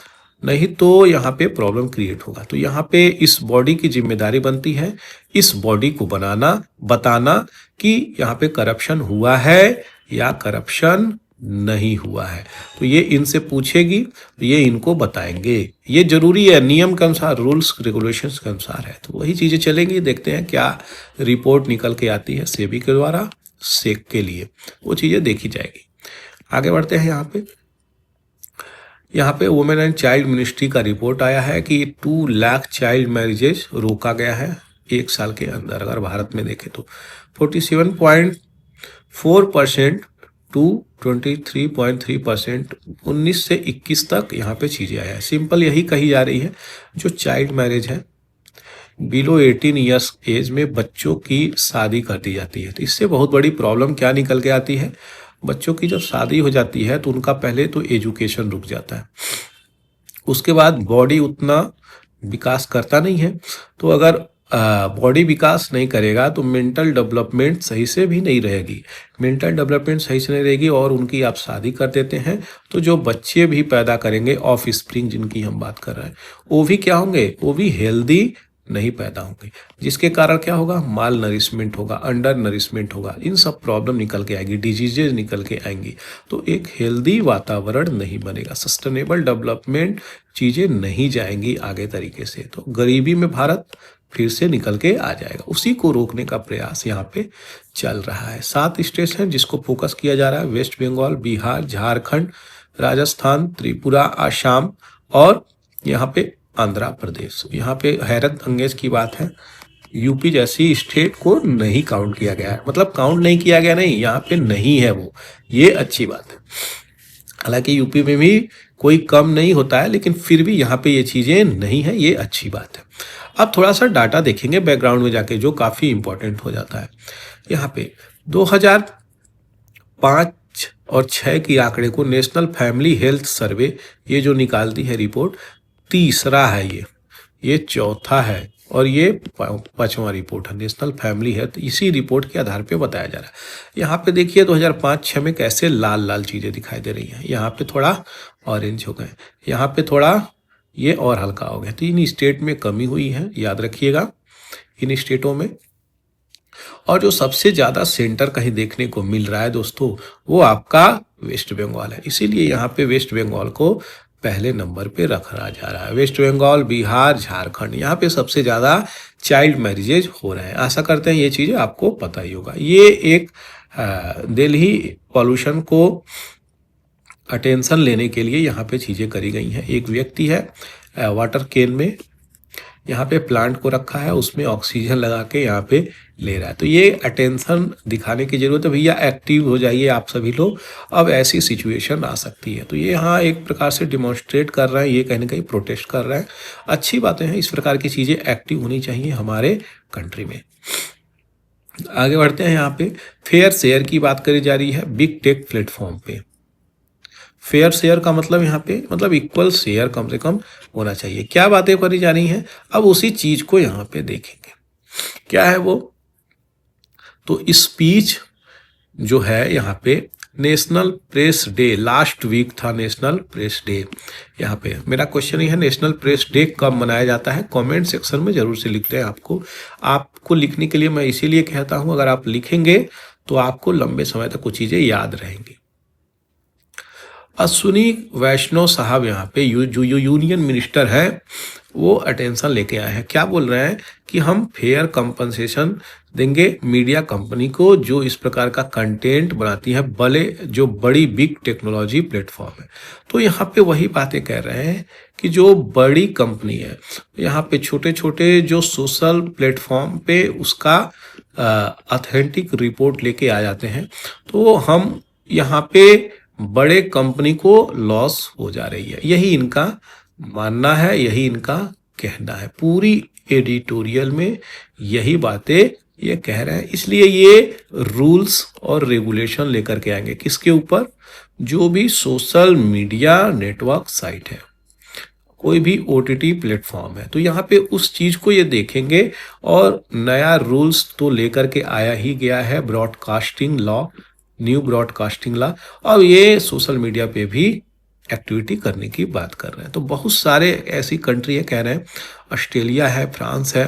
नहीं तो यहाँ पे प्रॉब्लम क्रिएट होगा। तो यहाँ पे इस बॉडी की जिम्मेदारी बनती है, इस बॉडी को बनाना, बताना कि यहाँ पे करप्शन हुआ है या करप्शन नहीं हुआ है। तो ये इनसे पूछेगी, तो ये इनको बताएंगे। ये जरूरी है, नियम के अनुसार, रूल्स रेगुलेशंस के अनुसार है। तो वही चीज़ें चलेंगी। देखते हैं क्या रिपोर्ट निकल के आती है सेबी के द्वारा सेक के लिए, वो चीज़ें देखी जाएगी। आगे बढ़ते हैं। यहाँ पे वुमेन एंड चाइल्ड मिनिस्ट्री का रिपोर्ट आया है कि 2 लाख चाइल्ड मैरिजेज रोका गया है 1 साल के अंदर। अगर भारत में देखें तो 47.4% टू 23.3%, 19 से 21 तक यहाँ पे चीज़ें आया है। सिंपल यही कही जा रही है, जो चाइल्ड मैरिज है, बिलो 18 ईयर्स एज में बच्चों की शादी कर दी जाती है। तो इससे बहुत बड़ी प्रॉब्लम क्या निकल के आती है, बच्चों की जब शादी हो जाती है तो उनका पहले तो एजुकेशन रुक जाता है, उसके बाद बॉडी उतना विकास करता नहीं है। तो अगर बॉडी विकास नहीं करेगा तो मेंटल डेवलपमेंट सही से भी नहीं रहेगी। मेंटल डेवलपमेंट सही से नहीं रहेगी और उनकी आप शादी कर देते हैं तो जो बच्चे भी पैदा करेंगे, ऑफ स्प्रिंग जिनकी हम बात कर रहे हैं, वो भी क्या होंगे, वो भी हेल्दी नहीं पैदा होंगे, जिसके कारण क्या होगा, माल नरिशमेंट होगा, अंडर नरिशमेंट होगा, इन सब प्रॉब्लम निकल के आएगी, डिजीजेज निकल के आएंगी। तो एक हेल्दी वातावरण नहीं बनेगा, सस्टेनेबल डेवलपमेंट चीज़ें नहीं जाएंगी आगे तरीके से। तो गरीबी में भारत फिर से निकल के आ जाएगा। उसी को रोकने का प्रयास यहाँ पे चल रहा है। 7 स्टेट्स हैं जिसको फोकस किया जा रहा है, वेस्ट बंगाल, बिहार, झारखंड, राजस्थान, त्रिपुरा, आसाम और यहाँ पे आंध्र प्रदेश। यहाँ पे हैरत अंगेज की बात है, यूपी जैसी स्टेट को नहीं काउंट किया गया है। मतलब काउंट नहीं किया गया नहीं, यहाँ पे नहीं है वो, ये अच्छी बात है। हालांकि यूपी में भी कोई कम नहीं होता है, लेकिन फिर भी यहाँ पे ये चीज़ें नहीं है, ये अच्छी बात है। अब थोड़ा सा डाटा देखेंगे बैकग्राउंड में जाके, जो काफ़ी इंपॉर्टेंट हो जाता है। यहाँ पे 2005 और 6 की आंकड़े को नेशनल फैमिली हेल्थ सर्वे, ये जो निकालती है रिपोर्ट, तीसरा है ये चौथा है और ये 5वां रिपोर्ट है नेशनल फैमिली हेल्थ। इसी रिपोर्ट के आधार पे बताया जा रहा है। यहाँ पे देखिए 2005-6 में कैसे लाल लाल चीज़ें दिखाई दे रही हैं, यहाँ पे थोड़ा ऑरेंज हो गए, यहाँ पे थोड़ा ये और हल्का हो गया। तो इन स्टेट में कमी हुई है, याद रखिएगा। इन स्टेटों में और जो सबसे ज़्यादा सेंटर कहीं देखने को मिल रहा है दोस्तों, वो आपका वेस्ट बंगाल है। इसीलिए यहाँ पे वेस्ट बंगाल को पहले नंबर पे रखा जा रहा है। वेस्ट बंगाल, बिहार, झारखंड, यहाँ पे सबसे ज़्यादा चाइल्ड मैरिजेज हो रहे हैं। आशा करते हैं ये चीज़ें आपको पता ही होगा। ये एक दिल्ली पॉल्यूशन को अटेंशन लेने के लिए यहाँ पे चीज़ें करी गई हैं। एक व्यक्ति है वाटर कैन में यहाँ पे प्लांट को रखा है, उसमें ऑक्सीजन लगा के यहाँ पे ले रहा है। तो ये अटेंशन दिखाने की जरूरत है। भैया एक्टिव हो जाइए आप सभी लोग, अब ऐसी सिचुएशन आ सकती है। तो ये यहाँ एक प्रकार से डिमॉन्स्ट्रेट कर रहे हैं, ये कहीं ना कहीं प्रोटेस्ट कर रहे हैं। अच्छी बातें हैं, इस प्रकार की चीज़ें एक्टिव होनी चाहिए हमारे कंट्री में। आगे बढ़ते हैं। यहाँ पे फेयर शेयर की बात करी जा रही है बिग टेक प्लेटफॉर्म पे। फेयर शेयर का मतलब यहाँ पे मतलब इक्वल शेयर कम से कम होना चाहिए। क्या बातें करी जा रही हैं, अब उसी चीज को यहाँ पे देखेंगे। क्या है वो? तो स्पीच जो है यहाँ पे national press day, last week था नेशनल प्रेस डे। यहाँ पे मेरा क्वेश्चन ये है, नेशनल प्रेस डे कब मनाया जाता है? कमेंट सेक्शन में जरूर से लिखते हैं। आपको लिखने के लिए मैं इसीलिए कहता हूँ, अगर आप लिखेंगे तो आपको लंबे समय तक कुछ चीजें याद रहेंगी। अश्विनी वैष्णव साहब यहाँ पे जो यूनियन मिनिस्टर है वो अटेंशन लेके आए हैं। क्या बोल रहे हैं कि हम फेयर कंपनसेशन देंगे मीडिया कंपनी को जो इस प्रकार का कंटेंट बनाती है, जो बड़ी बिग टेक्नोलॉजी प्लेटफॉर्म है। तो यहाँ पे वही बातें कह रहे हैं कि जो बड़ी कंपनी है, यहाँ पे छोटे छोटे जो सोशल प्लेटफॉर्म पे उसका ऑथेंटिक रिपोर्ट लेके आ जाते हैं, तो हम यहाँ पे बड़े कंपनी को लॉस हो जा रही है। यही इनका मानना है, यही इनका कहना है। पूरी एडिटोरियल में यही बातें ये कह रहे हैं। इसलिए ये रूल्स और रेगुलेशन लेकर के आएंगे किसके ऊपर? जो भी सोशल मीडिया नेटवर्क साइट है, कोई भी ओटीटी प्लेटफॉर्म है, तो यहाँ पे उस चीज को ये देखेंगे। और नया रूल्स तो लेकर के आया ही गया है, broadcasting law, new broadcasting law. अब ये सोशल मीडिया पे भी एक्टिविटी करने की बात कर रहे हैं। तो बहुत सारे ऐसी कंट्री है, कह रहे हैं ऑस्ट्रेलिया है, फ्रांस है,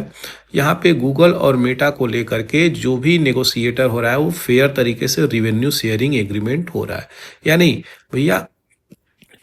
यहाँ पे गूगल और मेटा को लेकर के जो भी नेगोशिएटर हो रहा है वो फेयर तरीके से रिवेन्यू शेयरिंग एग्रीमेंट हो रहा है। यानी भैया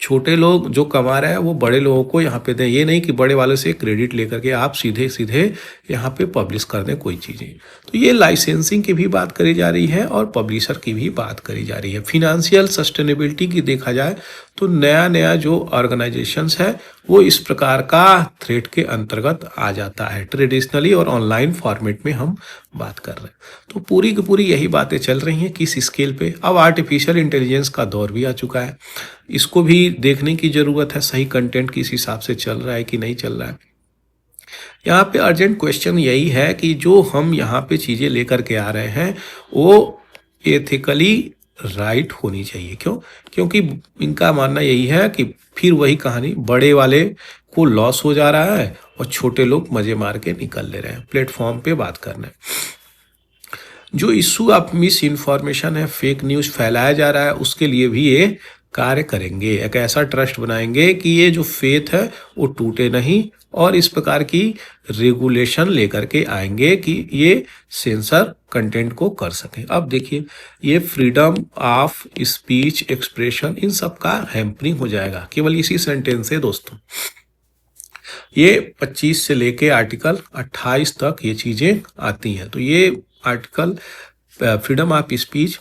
छोटे लोग जो कमा रहे हैं वो बड़े लोगों को यहाँ पे दें। ये नहीं कि बड़े वाले से क्रेडिट लेकर के आप सीधे सीधे यहाँ पे पब्लिश कर दें कोई चीज़ें। तो ये लाइसेंसिंग की भी बात करी जा रही है और पब्लिशर की भी बात करी जा रही है। फिनेंशियल सस्टेनेबिलिटी की देखा जाए तो नया नया जो ऑर्गेनाइजेशंस है वो इस प्रकार का थ्रेड के अंतर्गत आ जाता है। ट्रेडिशनली और ऑनलाइन फॉर्मेट में हम बात कर रहे हैं। तो पूरी की पूरी यही बातें चल रही हैं किस स्केल पे। अब आर्टिफिशियल इंटेलिजेंस का दौर भी आ चुका है, इसको भी देखने की जरूरत है, सही कंटेंट किस हिसाब से चल रहा है कि नहीं चल रहा है। यहाँ पे अर्जेंट क्वेश्चन यही है कि जो हम यहाँ पे चीज़ें लेकर के आ रहे हैं वो एथिकली राइट होनी चाहिए। क्यों? क्योंकि इनका मानना यही है कि फिर वही कहानी, बड़े वाले को लॉस हो जा रहा है और छोटे लोग मजे मार के निकल ले रहे हैं। प्लेटफॉर्म पे बात करना है, जो इशू ऑफ मिस इन्फॉर्मेशन है, फेक न्यूज फैलाया जा रहा है, उसके लिए भी ये कार्य करेंगे। एक ऐसा ट्रस्ट बनाएंगे कि ये जो फेथ है वो टूटे नहीं, और इस प्रकार की रेगुलेशन लेकर के आएंगे कि ये सेंसर कंटेंट को कर सकें। अब देखिए ये फ्रीडम ऑफ स्पीच, एक्सप्रेशन, इन सब का हैम्परिंग हो जाएगा केवल इसी सेंटेंस से दोस्तों। ये 25 से लेके आर्टिकल 28 तक ये चीजें आती हैं। तो ये आर्टिकल फ्रीडम ऑफ स्पीच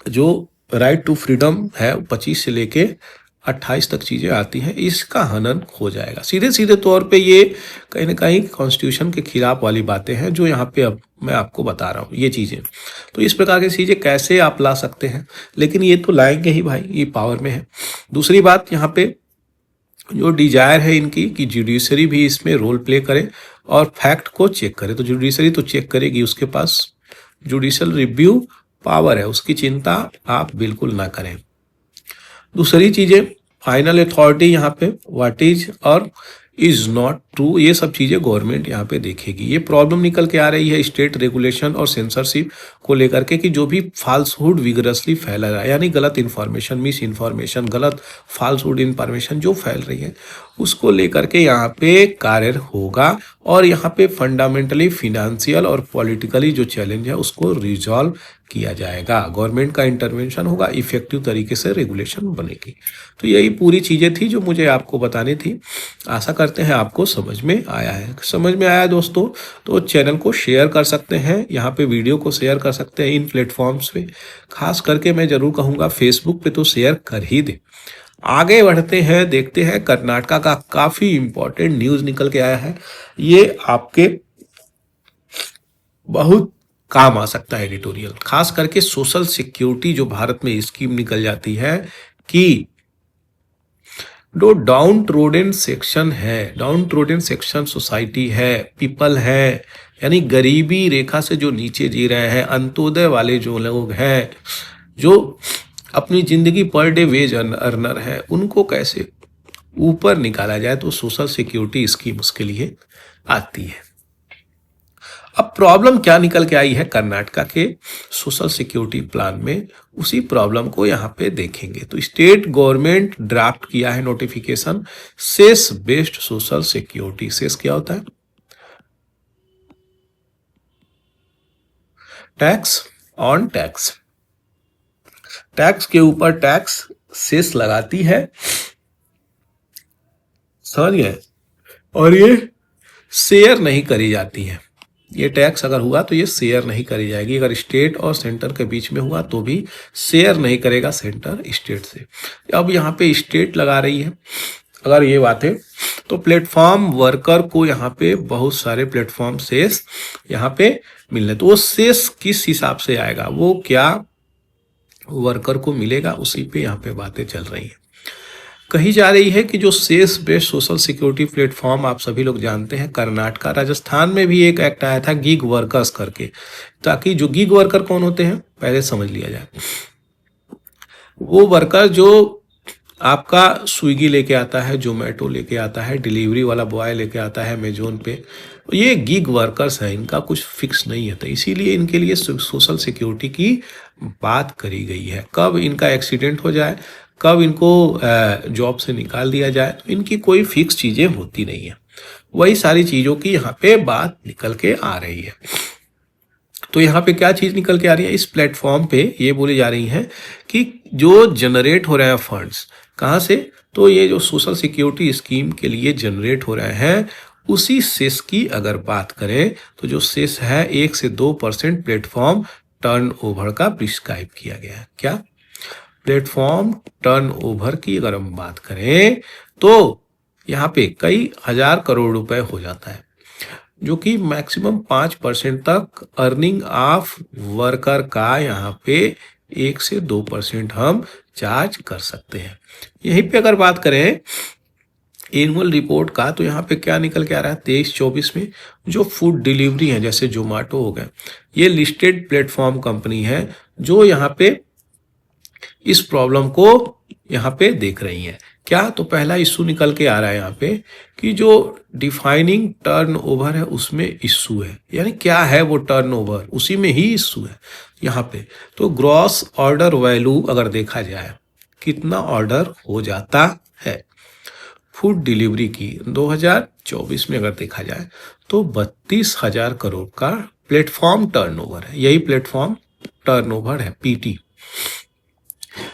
जो राइट टू फ्रीडम है 25 से लेके 28 तक चीजें आती हैं, इसका हनन हो जाएगा। सीधे सीधे तौर पे ये कहीं ना कहीं कॉन्स्टिट्यूशन के खिलाफ वाली बातें हैं जो यहाँ पे अब मैं आपको बता रहा हूँ ये चीजें। तो इस प्रकार की चीजें कैसे आप ला सकते हैं, लेकिन ये तो लाएंगे ही भाई, ये पावर में है। दूसरी बात यहाँ पे जो डिजायर है इनकी कि जुडिशरी भी इसमें रोल प्ले करे और फैक्ट को चेक करे। तो जुडिशरी तो चेक करेगी, उसके पास जुडिशल रिव्यू पावर है, उसकी चिंता आप बिल्कुल ना करें। दूसरी चीजें फाइनल अथॉरिटी यहाँ पे व्हाट इज, और इज नॉट ट्रू। ये सब चीज़ें गवर्नमेंट यहाँ पे देखेगी। ये प्रॉब्लम निकल के आ रही है स्टेट रेगुलेशन और सेंसरशिप को लेकर के कि जो भी फाल्सहुड विगरसली फैला रहा है, यानी गलत इन्फॉर्मेशन, मिस इन्फॉर्मेशन, गलत फाल्सहुड इन्फॉर्मेशन जो फैल रही है उसको लेकर के यहाँ पे कार्य होगा और यहाँ पे फंडामेंटली फिनेंशियल और पॉलिटिकली जो चैलेंज है उसको रिजॉल्व किया जाएगा। गवर्नमेंट का इंटरवेंशन होगा, इफेक्टिव तरीके से रेगुलेशन बनेगी। तो यही पूरी चीज़ें थी जो मुझे आपको बतानी थी। आशा करते हैं आपको समझ में आया है। समझ में आया दोस्तों तो चैनल को शेयर कर सकते हैं, यहाँ पे वीडियो को शेयर कर सकते हैं इन प्लेटफॉर्म्स पे। खास करके मैं जरूर कहूँगा फेसबुक पे तो शेयर कर ही दे। आगे बढ़ते हैं, देखते हैं कर्नाटका का काफ़ी इंपॉर्टेंट न्यूज़ निकल के आया है। ये आपके बहुत काम आ सकता है एडिटोरियल, खास करके सोशल सिक्योरिटी जो भारत में स्कीम निकल जाती है कि जो डाउन ट्रोडन सेक्शन है, डाउन ट्रोडन सेक्शन सोसाइटी है, पीपल है, यानी गरीबी रेखा से जो नीचे जी रहे हैं, अंत्योदय वाले जो लोग हैं, जो अपनी जिंदगी पर डे वेज अर्नर है, उनको कैसे ऊपर निकाला जाए, तो सोशल सिक्योरिटी स्कीम उसके लिए आती है। अब प्रॉब्लम क्या निकल के आई है कर्नाटका के सोशल सिक्योरिटी प्लान में, उसी प्रॉब्लम को यहाँ पे देखेंगे। तो स्टेट गवर्नमेंट ड्राफ्ट किया है notification cess based social security. Cess क्या होता है? टैक्स ऑन टैक्स, टैक्स के ऊपर टैक्स सेस लगाती है, समझ गए? और ये शेयर नहीं करी जाती है। ये टैक्स अगर हुआ तो ये शेयर नहीं करी जाएगी। अगर स्टेट और सेंटर के बीच में हुआ तो भी शेयर नहीं करेगा सेंटर स्टेट से। अब यहाँ पे स्टेट लगा रही है अगर ये बात है तो प्लेटफॉर्म वर्कर को यहाँ पे बहुत सारे प्लेटफॉर्म सेस यहाँ पे मिलने, तो वो सेस किस हिसाब से आएगा, वो क्या वर्कर को मिलेगा, उसी पे यहाँ पे बातें चल रही हैं। कही जा रही है कि जो cess based social security platform आप सभी लोग जानते हैं, कर्नाटका राजस्थान में भी एक एक्ट आया था गिग वर्कर्स करके, ताकि जो गिग वर्कर कौन होते हैं पहले समझ लिया जाए। वो वर्कर जो आपका स्विगी लेके आता है, जोमेटो लेके आता है, डिलीवरी वाला बॉय लेके आता है अमेजोन पे, ये गिग वर्कर्स हैं, इनका कुछ फिक्स नहीं है, तो इसीलिए इनके लिए सोशल सिक्योरिटी की बात करी गई है। कब इनका एक्सीडेंट हो जाए, कब इनको जॉब से निकाल दिया जाए, तो इनकी कोई फिक्स चीज़ें होती नहीं है। वही सारी चीज़ों की यहाँ पे बात निकल के आ रही है। तो यहाँ पे क्या चीज़ निकल के आ रही है, इस प्लेटफॉर्म पे ये बोली जा रही है कि जो जनरेट हो रहे हैं फंड्स कहाँ से, तो ये जो सोशल सिक्योरिटी स्कीम के लिए जनरेट हो रहे हैं उसी सेस की अगर बात करें तो जो सेस है 1 से 2% प्लेटफॉर्म टर्नओवर का प्रिस्क्राइब किया गया है। क्या? प्लेटफॉर्म टर्नओवर की अगर हम बात करें तो यहाँ पे कई हजार करोड़ रुपए हो जाता है, जो कि मैक्सिमम 5% तक अर्निंग ऑफ वर्कर का यहाँ पे 1 से 2% हम चार्ज कर सकते हैं। यहीं पे अगर बात करें एनुअल रिपोर्ट का तो यहाँ पे क्या निकल के आ रहा है 23-24 में, जो फूड डिलीवरी है जैसे जोमेटो हो गया, ये लिस्टेड प्लेटफॉर्म कंपनी है जो यहाँ पे इस प्रॉब्लम को यहाँ पे देख रही है। क्या? तो पहला इशू निकल के आ रहा है यहाँ पे कि जो डिफाइनिंग टर्नओवर है उसमें इशू है, यानी क्या है वो टर्नओवर, उसी में ही इशू है यहाँ पे। तो ग्रॉस ऑर्डर वैल्यू अगर देखा जाए कितना ऑर्डर हो जाता है फूड डिलीवरी की 2024 में अगर देखा जाए तो 32,000 करोड़ का प्लेटफॉर्म टर्नओवर है, यही प्लेटफॉर्म टर्नओवर है पीटी।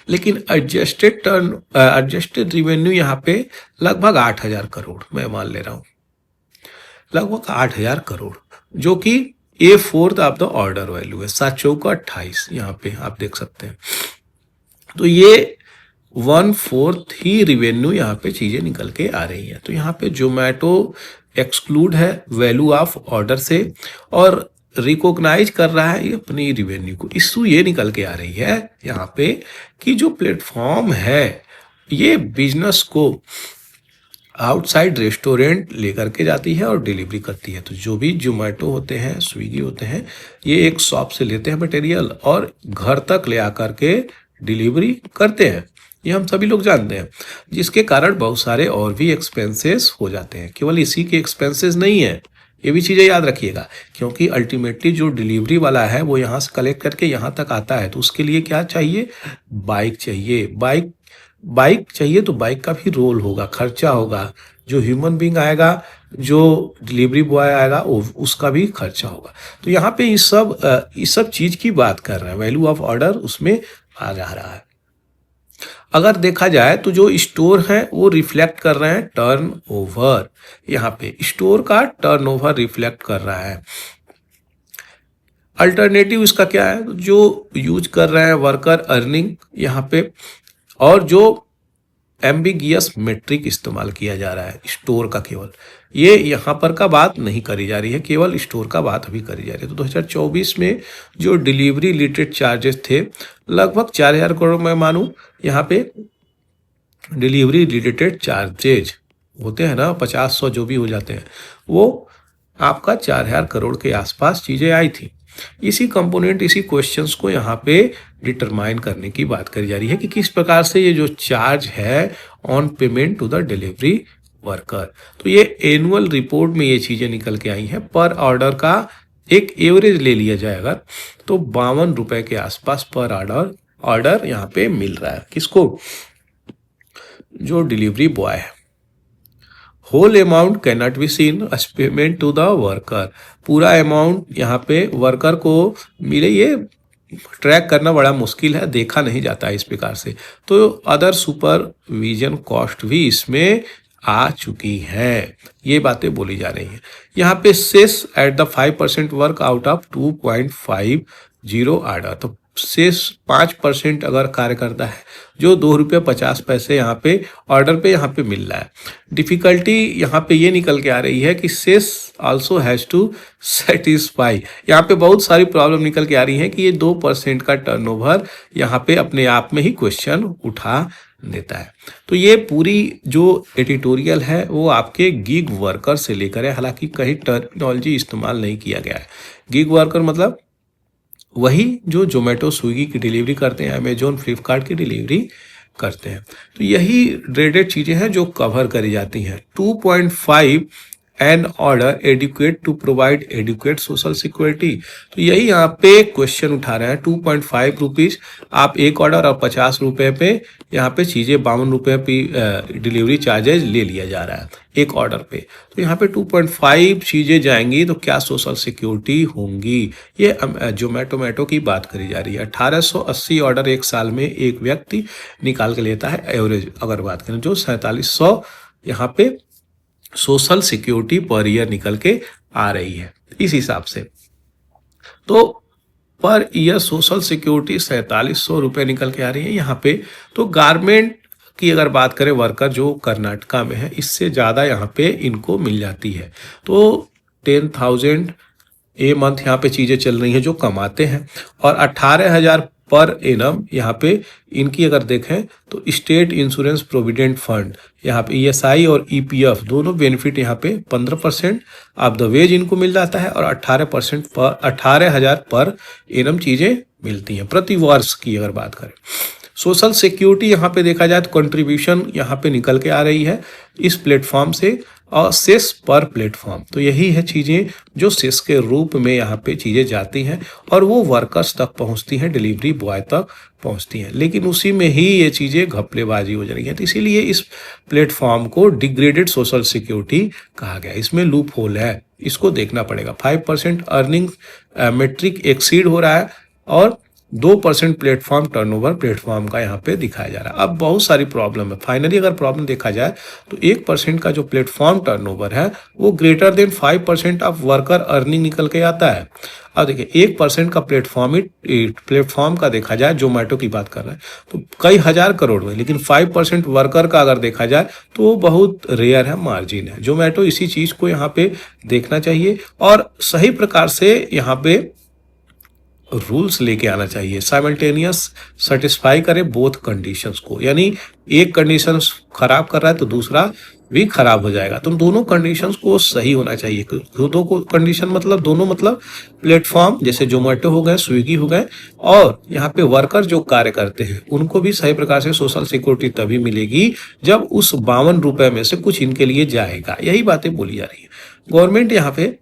लेकिन एडजस्टेड रिवेन्यू यहाँ पे लगभग 8,000 करोड़ मैं मान ले रहा हूँ, लगभग 8,000 करोड़, जो कि A4 of the order value है, 7 चौका 28 यहाँ पे आप देख सकते हैं। तो ये 1/4 ही रिवेन्यू यहाँ पे चीजें निकल के आ रही हैं। तो यहाँ पे जोमेटो एक्सक्लूड है वैल्यू ऑफ ऑर्डर से और रिकॉग्नाइज कर रहा है ये अपनी रिवेन्यू को। इशू ये निकल के आ रही है यहाँ पे कि जो प्लेटफॉर्म है ये बिजनेस को आउटसाइड रेस्टोरेंट लेकर के जाती है और डिलीवरी करती है। तो जो भी जोमेटो होते हैं, स्विगी होते हैं, ये एक शॉप से लेते हैं मटेरियल और घर तक ले आकर के डिलीवरी करते हैं। ये हम सभी लोग जानते हैं, जिसके कारण बहुत सारे और भी एक्सपेंसेस हो जाते हैं। केवल इसी के एक्सपेंसेस नहीं है, ये भी चीज़ें याद रखिएगा, क्योंकि अल्टीमेटली जो डिलीवरी वाला है वो यहाँ से कलेक्ट करके यहाँ तक आता है, तो उसके लिए क्या चाहिए, बाइक चाहिए। बाइक चाहिए तो बाइक का भी रोल होगा, खर्चा होगा, जो ह्यूमन बींग आएगा, जो डिलीवरी बॉय आएगा उसका भी खर्चा होगा। तो यहाँ पे इस सब चीज़ की बात कर रहे हैं, वैल्यू ऑफ ऑर्डर उसमें आ जा रहा है। अगर देखा जाए तो जो स्टोर है वो रिफ्लेक्ट कर रहे हैं टर्नओवर, यहाँ पे स्टोर का टर्नओवर रिफ्लेक्ट कर रहा है। अल्टरनेटिव इसका क्या है, जो यूज कर रहे हैं वर्कर अर्निंग यहाँ पे, और जो एम्बिगियस मेट्रिक इस्तेमाल किया जा रहा है स्टोर का, केवल ये यहाँ पर का बात नहीं करी जा रही है, केवल स्टोर का बात अभी करी जा रही है। तो 2024 में जो डिलीवरी रिलेटेड चार्जेस थे लगभग 4,000 करोड़ मैं मानूं, यहाँ पे डिलीवरी रिलेटेड चार्जेज होते हैं ना 50-100 जो भी हो जाते हैं, वो आपका 4,000 करोड़ के आसपास चीज़ें आई थी। इसी कंपोनेंट, इसी क्वेश्चंस को यहाँ पे डिटरमाइन करने की बात करी जा रही है कि किस प्रकार से ये जो चार्ज है on payment to the delivery worker, तो ये एनुअल रिपोर्ट में ये चीज़ें निकल के आई हैं। पर ऑर्डर का एक एवरेज ले लिया जाएगा तो 52 रुपए के आसपास पर ऑर्डर यहाँ पे मिल रहा है। किसको, जो डिलीवरी बॉय है। Whole amount can not be seen as payment to the worker, पूरा अमाउंट यहाँ पे वर्कर को मिले, ये ट्रैक करना बड़ा मुश्किल है, देखा नहीं जाता इस प्रकार से। तो अदर सुपरविजन कॉस्ट भी इसमें आ चुकी है, ये बातें बोली जा रही हैं। यहाँ पे cess at the 5% work out of 2.50 order, तो शेष 5% अगर कार्य करता है, जो ₹2.50 यहाँ पे ऑर्डर पे यहाँ पे मिल रहा है। डिफिकल्टी यहाँ पे ये निकल के आ रही है कि शेष आल्सो हैज़ टू सेटिस्फाई, यहाँ पे बहुत सारी प्रॉब्लम निकल के आ रही है कि ये 2% का टर्नओवर यहाँ पे अपने आप में ही क्वेश्चन उठा देता है। तो ये पूरी जो एडिटोरियल है वो आपके गिग वर्कर से लेकर है, हालांकि कहीं टर्मिनोलॉजी इस्तेमाल नहीं किया गया है। गिग वर्कर मतलब वही जो जोमेटो स्विगी की डिलीवरी करते हैं, अमेजोन फ्लिपकार्ट की डिलीवरी करते हैं। तो यही रेटेड चीज़ें हैं जो कवर करी जाती हैं। 2.5 an order adequate to provide adequate social security, तो यही यहाँ पे क्वेश्चन उठा रहे हैं। 2.5 रुपीज़ आप एक ऑर्डर और 50 रुपये पे यहाँ पे चीज़ें 52 रुपये पे डिलीवरी चार्जेज ले लिया जा रहा है एक ऑर्डर पे। तो यहाँ पे 2.5 चीज़ें जाएंगी तो क्या सोशल सिक्योरिटी होंगी, ये जोमेटो की बात करी जा रही है। 1880 ऑर्डर एक साल में एक व्यक्ति निकाल के लेता है एवरेज, अगर बात करें जो 4700 यहाँ पे सोशल सिक्योरिटी पर ईयर निकल के आ रही है इस हिसाब से। तो पर ईयर सोशल सिक्योरिटी 4700 रुपये निकल के आ रही है यहाँ पे। तो गारमेंट की अगर बात करें वर्कर जो कर्नाटका में है, इससे ज़्यादा यहाँ पे इनको मिल जाती है। तो 10,000 ए मंथ यहाँ पे चीज़ें चल रही हैं जो कमाते हैं, और 18,000 पर एनम यहाँ पे इनकी अगर देखें तो स्टेट इंश्योरेंस प्रोविडेंट फंड यहाँ पे ESI और EPF दोनों बेनिफिट यहाँ पे 15% ऑफ द वेज इनको मिल जाता है, और 18% पर 18,000 पर एनम चीज़ें मिलती हैं प्रति वर्ष की अगर बात करें। सोशल सिक्योरिटी यहाँ पे देखा जाए तो कंट्रीब्यूशन यहाँ पे निकल के आ रही है इस प्लेटफॉर्म से, और सेस पर प्लेटफॉर्म, तो यही है चीज़ें जो सेस के रूप में यहाँ पे चीज़ें जाती हैं और वो वर्कर्स तक पहुँचती हैं, डिलीवरी बॉय तक पहुँचती हैं, लेकिन उसी में ही ये चीज़ें घपलेबाजी हो जा रही है। तो इसीलिए इस प्लेटफॉर्म को डिग्रेडेड सोशल सिक्योरिटी कहा गया। इसमें लूप होल है, इसको देखना पड़ेगा। 5% अर्निंग मेट्रिक एक्सीड हो रहा है, और 2% प्लेटफॉर्म टर्नओवर प्लेटफॉर्म का यहाँ पे दिखाया जा रहा है। अब बहुत सारी प्रॉब्लम है। फाइनली अगर प्रॉब्लम देखा जाए तो 1% का जो प्लेटफॉर्म टर्नओवर है वो greater than 5% of worker earning निकल के आता है। अब देखिए 1% का प्लेटफॉर्म का देखा जाए, जोमेटो की बात कर रहे हैं तो कई हजार करोड़ में, लेकिन 5% वर्कर का अगर देखा जाए तो वो बहुत रेयर है, मार्जिन है। जोमेटो इसी चीज़ को यहाँ पे देखना चाहिए और सही प्रकार से यहाँ पे रूल्स लेके आना चाहिए, साइमल्टेनियस सेटिस्फाई करे बोथ कंडीशंस को, यानी एक कंडीशन खराब कर रहा है तो दूसरा भी खराब हो जाएगा, तो दोनों कंडीशंस को सही होना चाहिए। दोनों को कंडीशन मतलब दोनों मतलब प्लेटफॉर्म जैसे जोमेटो हो गए, स्विगी हो गए, और यहाँ पे वर्कर जो कार्य करते हैं उनको भी सही प्रकार से सोशल सिक्योरिटी तभी मिलेगी जब उस 52 रुपए में से कुछ इनके लिए जाएगा। यही बातें बोली जा रही है। गवर्नमेंट यहाँ पे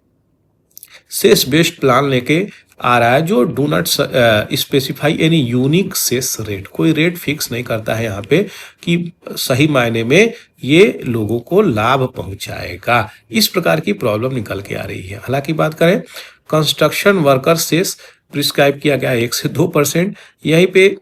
सेस बेस्ड प्लान लेके आ रहा है जो do not specify any unique cess rate, कोई रेट फिक्स नहीं करता है यहाँ पे कि सही मायने में ये लोगों को लाभ पहुंचाएगा। इस प्रकार की प्रॉब्लम निकल के आ रही है। हालांकि बात करें कंस्ट्रक्शन वर्कर सेस प्रिस्क्राइब किया गया 1 से 2%, यहीं पे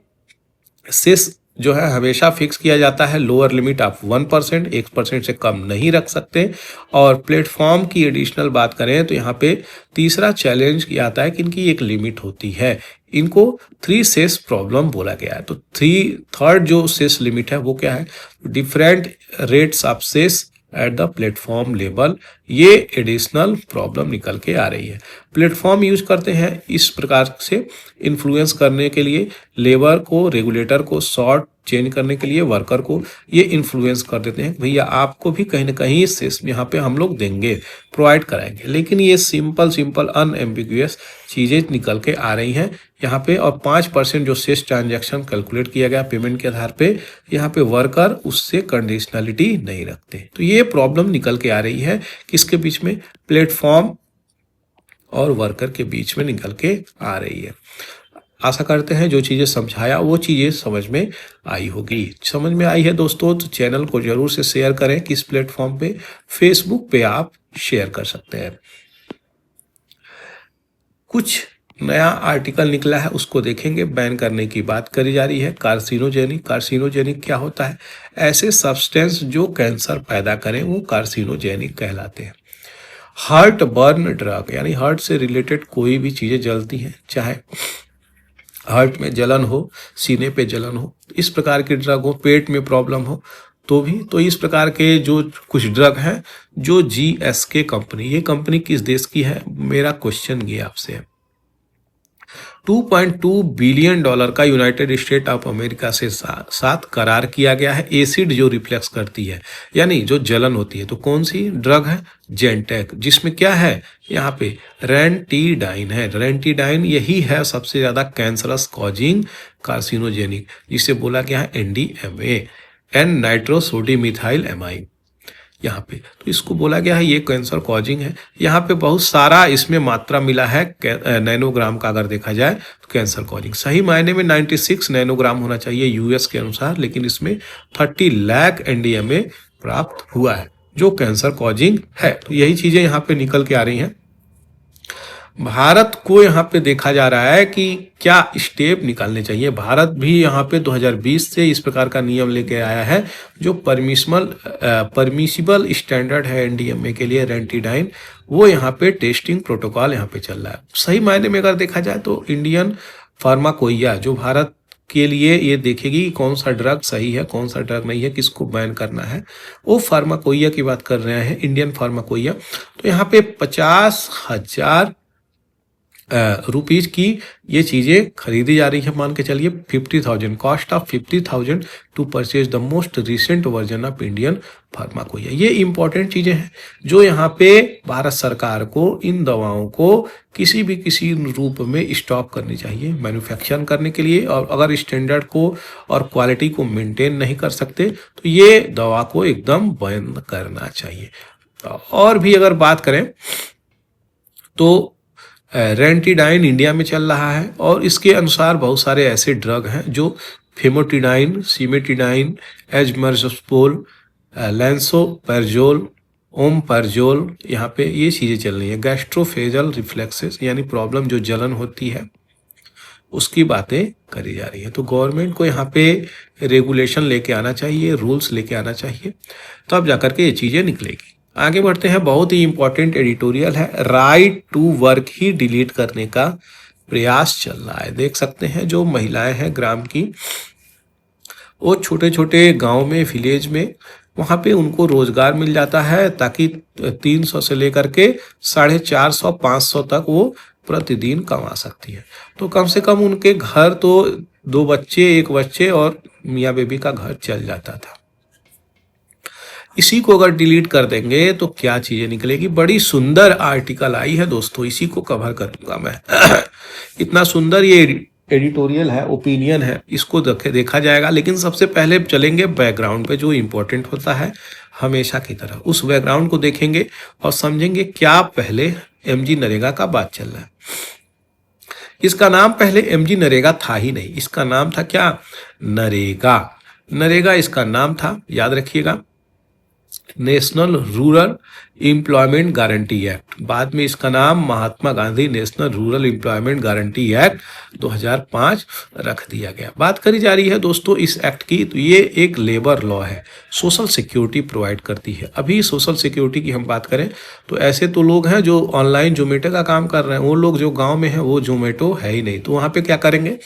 सेस जो है हमेशा फिक्स किया जाता है, लोअर लिमिट आप 1%, 1% से कम नहीं रख सकते। और प्लेटफॉर्म की एडिशनल बात करें तो यहाँ पे तीसरा चैलेंज किया आता है कि इनकी एक लिमिट होती है, इनको 3 सेस प्रॉब्लम बोला गया है। तो थर्ड जो सेस लिमिट है वो क्या है, different rates of cess at the platform level, ये एडिशनल प्रॉब्लम निकल के आ रही है। प्लेटफॉर्म यूज करते हैं इस प्रकार से इन्फ्लुएंस करने के लिए लेबर को, रेगुलेटर को, शॉर्ट चेंज करने के लिए वर्कर को ये इन्फ्लुएंस कर देते हैं, भैया आपको भी कहीं ना कहीं सेस यहाँ पे हम लोग देंगे, प्रोवाइड कराएंगे। लेकिन ये सिंपल अनएम्बिगुअस चीजें निकल के आ रही हैं यहाँ पे। और 5% जो सेस ट्रांजैक्शन कैलकुलेट किया गया पेमेंट के आधार पे, यहाँ पे वर्कर उससे कंडीशनलिटी नहीं रखते। तो ये प्रॉब्लम निकल के आ रही है किसके बीच में, प्लेटफॉर्म और वर्कर के बीच में निकल के आ रही है। आशा करते हैं जो चीज़ें समझाया वो चीज़ें समझ में आई होगी। समझ में आई है दोस्तों तो चैनल को जरूर से शेयर करें। किस प्लेटफॉर्म पे, फेसबुक पे आप शेयर कर सकते हैं। कुछ नया आर्टिकल निकला है उसको देखेंगे। बैन करने की बात करी जा रही है। कार्सिनोजेनिक क्या होता है, ऐसे सब्सटेंस जो कैंसर पैदा करें वो कार्सिनोजेनिक कहलाते हैं। हार्ट बर्न ड्रग, यानी हार्ट से रिलेटेड कोई भी चीज़ें जलती हैं, चाहे हार्ट में जलन हो, सीने पे जलन हो, इस प्रकार के ड्रग हो, पेट में प्रॉब्लम हो तो भी, तो इस प्रकार के जो कुछ ड्रग हैं जो GSK कंपनी, ये कंपनी किस देश की है, मेरा क्वेश्चन ये आपसे है। $2.2 बिलियन का यूनाइटेड स्टेट ऑफ अमेरिका से साथ करार किया गया है। एसिड जो रिफ्लेक्स करती है यानी जो जलन होती है, तो कौन सी ड्रग है, जेंटेक, जिसमें क्या है यहाँ पे रेंटीडाइन है। रेंटीडाइन यही है सबसे ज्यादा कैंसरस कॉजिंग कार्सिनोजेनिक, जिसे बोला गया है NDMA, एन नाइट्रोसोडिमिथाइल एमाइन यहाँ पे। तो इसको बोला गया है ये कैंसर कॉजिंग है। यहाँ पे बहुत सारा इसमें मात्रा मिला है नैनोग्राम का, अगर देखा जाए तो कैंसर कॉजिंग सही मायने में 96 नैनोग्राम होना चाहिए US के अनुसार, लेकिन इसमें 30 लाख NDMA प्राप्त हुआ है जो कैंसर कॉजिंग है। तो यही चीजें यहाँ पे निकल के आ रही हैं। भारत को यहाँ पे देखा जा रहा है कि क्या स्टेप निकालने चाहिए। भारत भी यहाँ पे 2020 से इस प्रकार का नियम लेके आया है जो परमिसिबल स्टैंडर्ड है NDMA के लिए, रेंटीडाइन, वो यहाँ पे टेस्टिंग प्रोटोकॉल यहाँ पे चल रहा है। सही मायने में अगर देखा जाए तो इंडियन फार्माकोइया जो भारत के लिए ये देखेगी कौन सा ड्रग सही है, कौन सा ड्रग नहीं है, किसको बैन करना है, वो फार्माकोइया की बात कर रहे हैं, इंडियन फार्माकोइया। तो यहाँ पे 50,000 रुपीज की ये चीजें खरीदी जा रही है। मान के चलिए 50,000, cost of 50,000 to purchase the most recent version of Indian pharmacopoeia. ये इंपॉर्टेंट चीजें हैं जो यहाँ पे भारत सरकार को इन दवाओं को किसी रूप में स्टॉप करनी चाहिए मैन्युफैक्चर करने के लिए। और अगर स्टैंडर्ड को और क्वालिटी को मेंटेन नहीं कर सकते तो ये दवा को एकदम बंद करना चाहिए। और भी अगर बात करें तो रेंटीडाइन इंडिया में चल रहा है और इसके अनुसार बहुत सारे ऐसे ड्रग हैं जो फेमोटिडाइन, सिमेटिडाइन, एजमर्सपोल, लैंसोपैरजोल, ओमपैरजोल, यहाँ पे ये चीज़ें चल रही हैं। गैस्ट्रोफेजल रिफ्लेक्सेस यानी प्रॉब्लम जो जलन होती है उसकी बातें करी जा रही है। तो गवर्नमेंट को यहाँ पे रेगुलेशन लेके आना चाहिए, रूल्स लेके आना चाहिए, तब तो जाकर के ये चीज़ें निकलेगी। आगे बढ़ते हैं। बहुत ही इंपॉर्टेंट एडिटोरियल है, राइट टू वर्क ही डिलीट करने का प्रयास चल रहा है। देख सकते हैं जो महिलाएं हैं ग्राम की, वो छोटे छोटे गांव में, विलेज में, वहाँ पे उनको रोजगार मिल जाता है ताकि 300 से लेकर के 450-500 तक वो प्रतिदिन कमा सकती है। तो कम से कम उनके घर तो 2 बच्चे, 1 बच्चे और मियाँ बीवी का घर चल जाता था। इसी को अगर डिलीट कर देंगे तो क्या चीजें निकलेगी। बड़ी सुंदर आर्टिकल आई है दोस्तों, इसी को कवर करूंगा मैं। इतना सुंदर ये एडिटोरियल है, ओपिनियन है, इसको देखा जाएगा। लेकिन सबसे पहले चलेंगे बैकग्राउंड पे, जो इंपॉर्टेंट होता है हमेशा की तरह। उस बैकग्राउंड को देखेंगे और समझेंगे क्या पहले एमजी नरेगा का बात चल रहा है। इसका नाम पहले एमजी नरेगा था ही नहीं, इसका नाम था क्या, नरेगा। नरेगा इसका नाम था, याद रखिएगा, national rural employment guarantee act. बाद में इसका नाम Mahatma Gandhi national rural employment guarantee act 2005 रख दिया गया। बात करी जा रही है दोस्तों इस एक्ट की, तो ये एक लेबर लॉ है, सोशल सिक्योरिटी प्रोवाइड करती है। अभी सोशल सिक्योरिटी की हम बात करें तो ऐसे तो लोग हैं जो ऑनलाइन जोमेटो का काम कर रहे हैं, वो लोग जो गाँव में है वो जोमेटो है ही नहीं, तो वहाँ पे क्या करेंगे।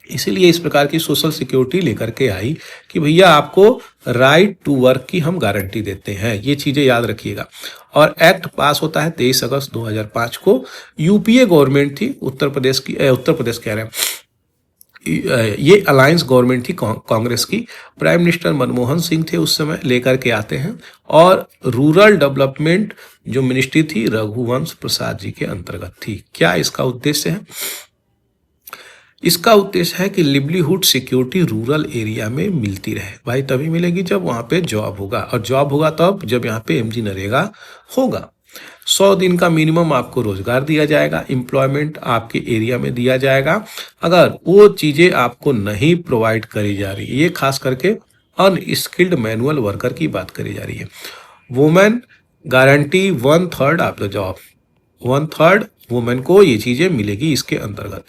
इसीलिए इस प्रकार की सोशल सिक्योरिटी लेकर के आई कि भैया आपको राइट टू वर्क की हम गारंटी देते हैं, ये चीजें याद रखिएगा। और एक्ट पास होता है 23 अगस्त 2005 को। यूपीए गवर्नमेंट थी, उत्तर प्रदेश कह रहे हैं, ये अलायंस गवर्नमेंट थी कांग्रेस की। प्राइम मिनिस्टर मनमोहन सिंह थे उस समय, लेकर के आते हैं। और रूरल डेवलपमेंट जो मिनिस्ट्री थी रघुवंश प्रसाद जी के अंतर्गत थी। क्या इसका उद्देश्य है, इसका उद्देश्य है कि लिवलीहुड सिक्योरिटी रूरल एरिया में मिलती रहे। भाई तभी मिलेगी जब वहाँ पे जॉब होगा, और जॉब होगा तब जब यहाँ पे एमजी नरेगा होगा। 100 दिन का मिनिमम आपको रोजगार दिया जाएगा, एम्प्लॉयमेंट आपके एरिया में दिया जाएगा। अगर वो चीज़ें आपको नहीं प्रोवाइड करी जा रही, ये खास करके अनस्किल्ड मैनुअल वर्कर की बात करी जा रही है। Women guarantee 1/3 of the job, 1/3 women को ये चीज़ें मिलेगी इसके अंतर्गत।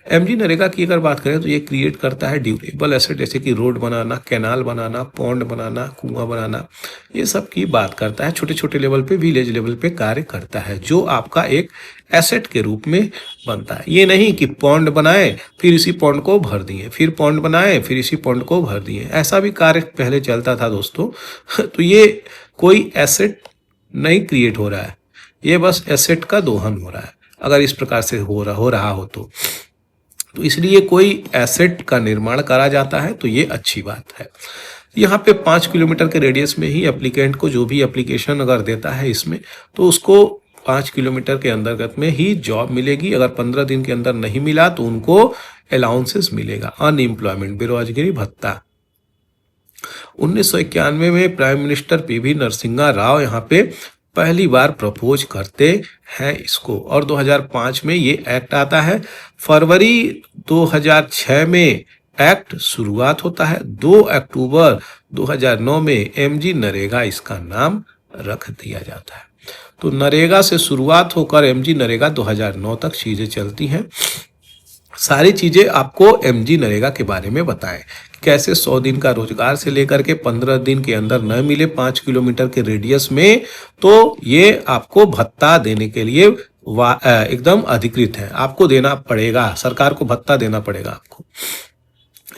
एमजी नरेगा की अगर बात करें तो ये क्रिएट करता है ड्यूरेबल एसेट, जैसे कि रोड बनाना, कैनाल बनाना, पॉन्ड बनाना, कुआं बनाना, ये सब की बात करता है। छोटे छोटे लेवल पे, विलेज लेवल पे कार्य करता है, जो आपका एक एसेट के रूप में बनता है। ये नहीं कि पॉन्ड बनाए फिर इसी पॉन्ड को भर दिए, फिर पॉन्ड बनाए फिर इसी पॉन्ड को भर दिए, ऐसा भी कार्य पहले चलता था दोस्तों। तो ये कोई एसेट नहीं क्रिएट हो रहा है, ये बस एसेट का दोहन हो रहा है। अगर इस प्रकार से हो रहा हो तो इसलिए कोई एसेट का निर्माण करा जाता है, तो ये अच्छी बात है। यहाँ पे 5 किलोमीटर के रेडियस में ही एप्लीकेंट को जो भी एप्लीकेशन अगर देता है इसमें, तो उसको 5 किलोमीटर के अंतर्गत में ही जॉब मिलेगी। अगर 15 दिन के अंदर नहीं मिला तो उनको अलाउंसेस मिलेगा, अनएम्प्लॉयमेंट, बेरोजगारी भत्ता। 1991 में prime minister PV Narasimha Rao यहाँ पे पहली बार प्रपोज करते हैं इसको, और 2005 में ये एक्ट आता है। फरवरी 2006 में एक्ट शुरुआत होता है। 2 अक्टूबर 2009 में एमजी नरेगा इसका नाम रख दिया जाता है। तो नरेगा से शुरुआत होकर एमजी नरेगा 2009 तक चीजें चलती हैं। सारी चीजें आपको एमजी नरेगा के बारे में बताएं, कैसे 100 दिन का रोजगार से लेकर के 15 दिन के अंदर न मिले 5 किलोमीटर के रेडियस में, तो ये आपको भत्ता देने के लिए एकदम अधिकृत है, आपको देना पड़ेगा, सरकार को भत्ता देना पड़ेगा आपको।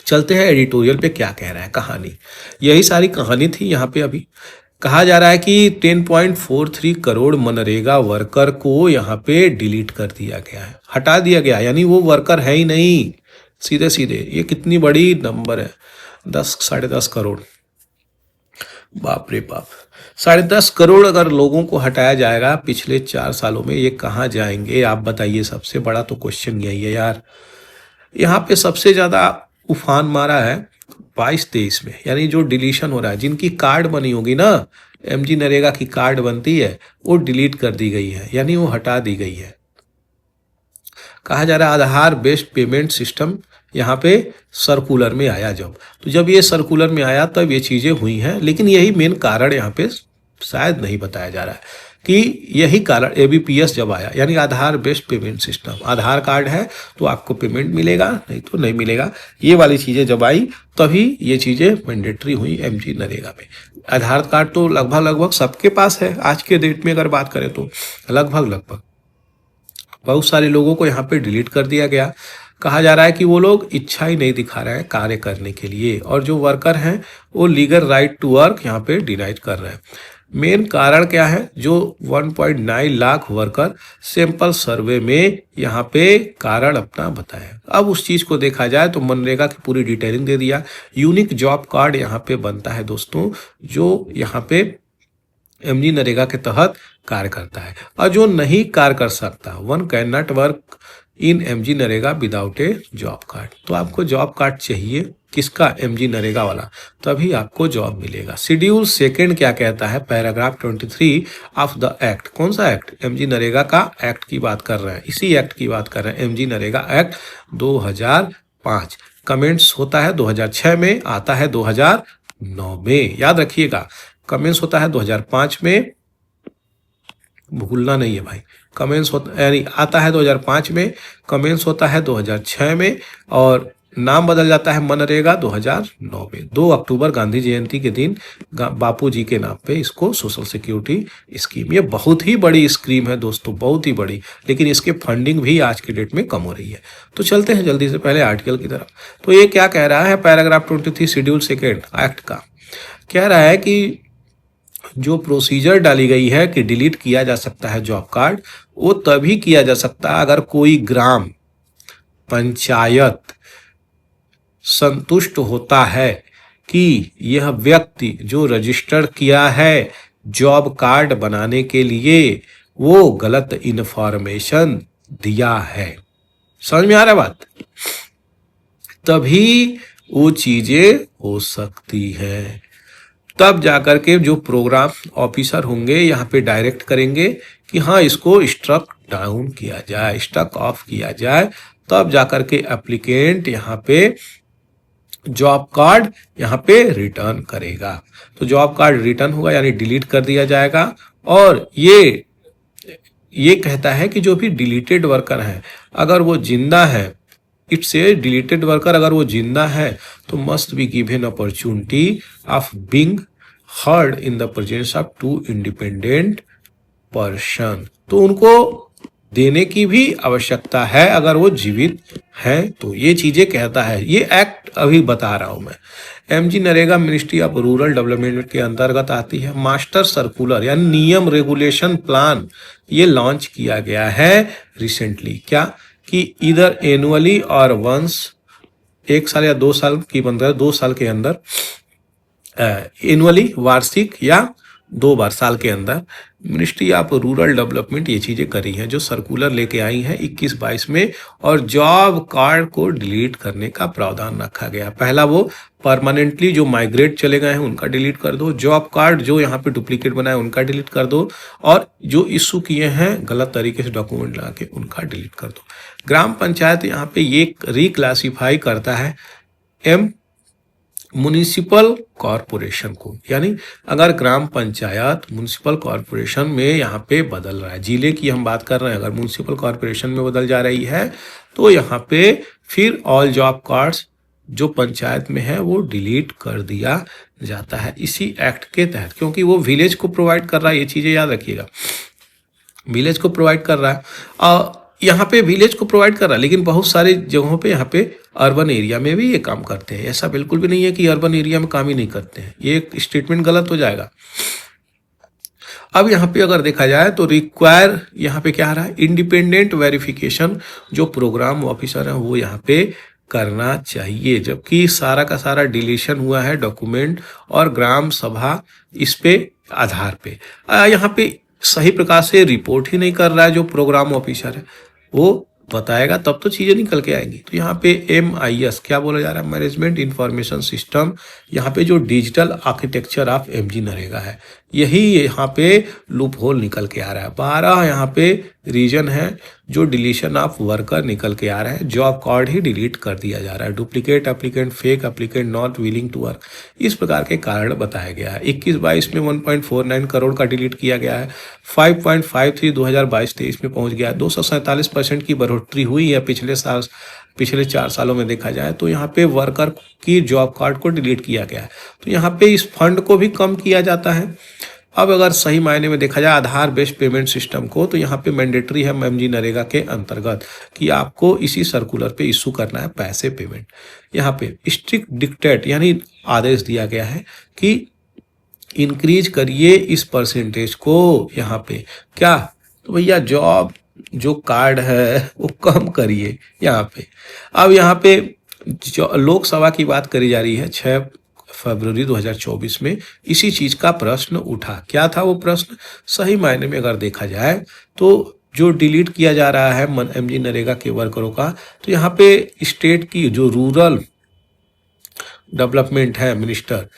चलते हैं एडिटोरियल पे क्या कह रहा है कहानी। यही सारी कहानी थी। यहाँ पे अभी कहा जा रहा है कि 10.43 करोड़ मनरेगा वर्कर को यहाँ पे डिलीट कर दिया गया है, हटा दिया गया, यानी वो वर्कर है ही नहीं। सीधे सीधे ये कितनी बड़ी नंबर है, 10-10.5 करोड़। बाप रे बाप, 10.5 करोड़ अगर लोगों को हटाया जाएगा पिछले 4 सालों में, ये कहाँ जाएंगे आप बताइए। सबसे बड़ा तो क्वेश्चन यही है यार। यहाँ पे सबसे ज्यादा उफान मारा है 22-23 में, यानी जो डिलीशन हो रहा है, जिनकी कार्ड बनी होगी ना, एमजी नरेगा की कार्ड बनती है, वो डिलीट कर दी गई है, यानी वो हटा दी गई है। कहा जा रहा है आधार बेस्ड पेमेंट सिस्टम यहाँ पे सर्कुलर में आया तो जब ये सर्कुलर में आया तब ये चीजें हुई हैं। लेकिन यही मेन कारण यहाँ पे शायद नहीं बताया जा रहा है कि यही कारण एबीपीएस जब आया, यानी आधार बेस्ड पेमेंट सिस्टम, आधार कार्ड है तो आपको पेमेंट मिलेगा, नहीं तो नहीं मिलेगा, ये वाली चीजें जब आई तभी ये चीजें मैंडेटरी हुई एमजी नरेगा में। आधार कार्ड तो लगभग सबके पास है आज के डेट में, अगर बात करें तो लगभग बहुत सारे लोगों को यहाँ पे डिलीट कर दिया गया। कहा जा रहा है कि वो लोग इच्छा ही नहीं दिखा रहे हैं कार्य करने के लिए, और जो वर्कर हैं वो लीगल राइट टू वर्क यहाँ पे डिनाइड कर रहे हैं। मेन कारण क्या है, जो 1.9 लाख वर्कर सैंपल सर्वे में यहाँ पे कारण अपना बताया। अब उस चीज को देखा जाए तो मनरेगा की पूरी डिटेलिंग दे दिया। यूनिक जॉब कार्ड यहाँ पे बनता है दोस्तों, जो यहाँ पे एमजी नरेगा के तहत कार्य करता है, और जो नहीं कार्य कर सकता, one can not work in MG NREGA without A job card. तो आपको जॉब कार्ड चाहिए, किसका, एमजी नरेगा वाला, तभी आपको जॉब मिलेगा। शेड्यूल सेकंड क्या कहता है, पैराग्राफ 23 ऑफ द एक्ट, कौन सा एक्ट, एमजी नरेगा का एक्ट की बात कर रहे हैं, इसी एक्ट की बात कर रहे हैं, एमजी नरेगा एक्ट 2005। कमेंट्स होता है 2006 में, आता है 2009 में, याद रखिएगा। कमेंट्स होता है 2005 में, भूलना नहीं है भाई। कमेंट्स होता यानी आता है 2005 में, कमेंट्स होता है 2006 में, और नाम बदल जाता है मनरेगा 2009 में। 2 अक्टूबर गांधी जयंती के दिन बापू जी के नाम पे इसको सोशल सिक्योरिटी स्कीम, ये बहुत ही बड़ी स्कीम है दोस्तों, बहुत ही बड़ी, लेकिन इसके फंडिंग भी आज के डेट में कम हो रही है। तो चलते हैं जल्दी से पहले आर्टिकल की तरफ। तो ये क्या कह रहा है, पैराग्राफ 23 शेड्यूल सेकेंड एक्ट का कह रहा है कि जो प्रोसीजर डाली गई है कि डिलीट किया जा सकता है जॉब कार्ड, वो तभी किया जा सकता है अगर कोई ग्राम पंचायत संतुष्ट होता है कि यह व्यक्ति जो रजिस्टर किया है जॉब कार्ड बनाने के लिए, वो गलत इन्फॉर्मेशन दिया है। समझ में आ रहा है बात, तभी वो चीजें हो सकती है। तब जाकर के जो प्रोग्राम ऑफिसर होंगे यहाँ पे डायरेक्ट करेंगे कि हाँ इसको स्ट्रक डाउन किया जाए, स्ट्रक ऑफ किया जाए, तब जाकर के एप्लीकेंट यहाँ पे जॉब कार्ड यहाँ पे रिटर्न करेगा। तो जॉब कार्ड रिटर्न होगा यानी डिलीट कर दिया जाएगा। और ये कहता है कि जो भी डिलीटेड वर्कर है, अगर वो जिंदा है, इट्स ए डिलीटेड वर्कर अगर वो जिंदा है, तो must be given opportunity of being heard in the presence of 2 independent person. तो उनको देने की भी आवश्यकता है अगर वो जीवित हैं। तो ये चीजें कहता है, ये एक्ट अभी बता रहा हूं मैं। MG NREGA ministry of rural development के अंतर्गत आती है। मास्टर सर्कुलर यानी नियम रेगुलेशन प्लान ये लॉन्च किया गया है रिसेंटली, क्या कि इधर एनुअली और वंस 1 साल या 2 साल की बंद 2 साल के अंदर, एनुअली वार्षिक या 2 बार साल के अंदर मिनिस्ट्री ऑफ रूरल डेवलपमेंट ये चीजें करी हैं, जो सर्कुलर लेके आई हैं 21-22 में। और जॉब कार्ड को डिलीट करने का प्रावधान रखा गया। पहला वो परमानेंटली जो माइग्रेट चले गए हैं उनका डिलीट कर दो, जॉब कार्ड जो यहाँ पे डुप्लीकेट बनाए उनका डिलीट कर दो, और जो इशू किए हैं गलत तरीके से डॉक्यूमेंट लगा के उनका डिलीट कर दो। ग्राम पंचायत यहाँ पे ये रिक्लासीफाई करता है म्युनिसिपल कॉरपोरेशन को, यानी अगर ग्राम पंचायत म्युनिसिपल कॉरपोरेशन में यहाँ पे बदल रहा है, जिले की हम बात कर रहे हैं, अगर म्युनिसिपल कॉरपोरेशन में बदल जा रही है तो यहाँ पे फिर ऑल जॉब कार्ड्स जो पंचायत में है वो डिलीट कर दिया जाता है इसी एक्ट के तहत, क्योंकि वो विलेज को प्रोवाइड कर रहा है। ये चीजें याद रखिएगा, विलेज को प्रोवाइड कर रहा है, और यहाँ पे विलेज को प्रोवाइड कर रहा है, लेकिन बहुत सारी जगहों पे यहाँ पे अर्बन एरिया में भी ये काम करते हैं। ऐसा बिल्कुल भी नहीं है कि अर्बन एरिया में काम ही नहीं करते हैं, ये एक स्टेटमेंट गलत हो जाएगा। अब यहाँ पे अगर देखा जाए तो रिक्वायर यहाँ पे क्या आ रहा है, इंडिपेंडेंट वेरिफिकेशन जो प्रोग्राम ऑफिसर है वो यहाँ पे करना चाहिए, जबकि सारा का सारा डिलीशन हुआ है डॉक्यूमेंट और ग्राम सभा इस पे आधार पे यहाँ पे सही प्रकार से रिपोर्ट ही नहीं कर रहा है जो प्रोग्राम ऑफिसर है, वो बताएगा तब तो चीजें निकल के आएंगी। तो यहाँ पे MIS क्या बोला जा रहा है, मैनेजमेंट इंफॉर्मेशन सिस्टम, यहाँ पे जो digital architecture of MG NREGA है, यही यहाँ पे लूप होल निकल के आ रहा है। 12 यहाँ पे रीजन है जो डिलीशन ऑफ वर्कर निकल के आ रहा है, जॉब कार्ड ही डिलीट कर दिया जा रहा है, duplicate applicant, fake applicant, not willing to work, इस प्रकार के कारण बताया गया है। 21-22 में 1.49 करोड़ का डिलीट किया गया है, 5.53 2022-23 में पहुंच गया है, 247% की बढ़ोतरी हुई है पिछले 4 सालों में देखा जाए तो यहाँ पे वर्कर की जॉब कार्ड को डिलीट किया गया है। तो यहाँ पे इस फंड को भी कम किया जाता है। अब अगर सही मायने में देखा जाए आधार बेस्ड पेमेंट सिस्टम को, तो यहाँ पे मैंडेटरी है एमजी नरेगा के अंतर्गत कि आपको इसी सर्कुलर पे इशू करना है पैसे पेमेंट। यहाँ पे स्ट्रिक्ट डिक्टेट यानी आदेश दिया गया है कि इंक्रीज करिए इस परसेंटेज को यहाँ पे। क्या? तो भैया जॉब जो कार्ड है वो कम करिए यहाँ पे। अब यहाँ पे जो लोकसभा की बात करी जा रही है, 6 फरवरी 2024 में इसी चीज का प्रश्न उठा। क्या था वो प्रश्न? सही मायने में अगर देखा जाए तो जो डिलीट किया जा रहा है एमजी नरेगा के वर्करों का, तो यहाँ पे स्टेट की जो रूरल डेवलपमेंट है मिनिस्टर,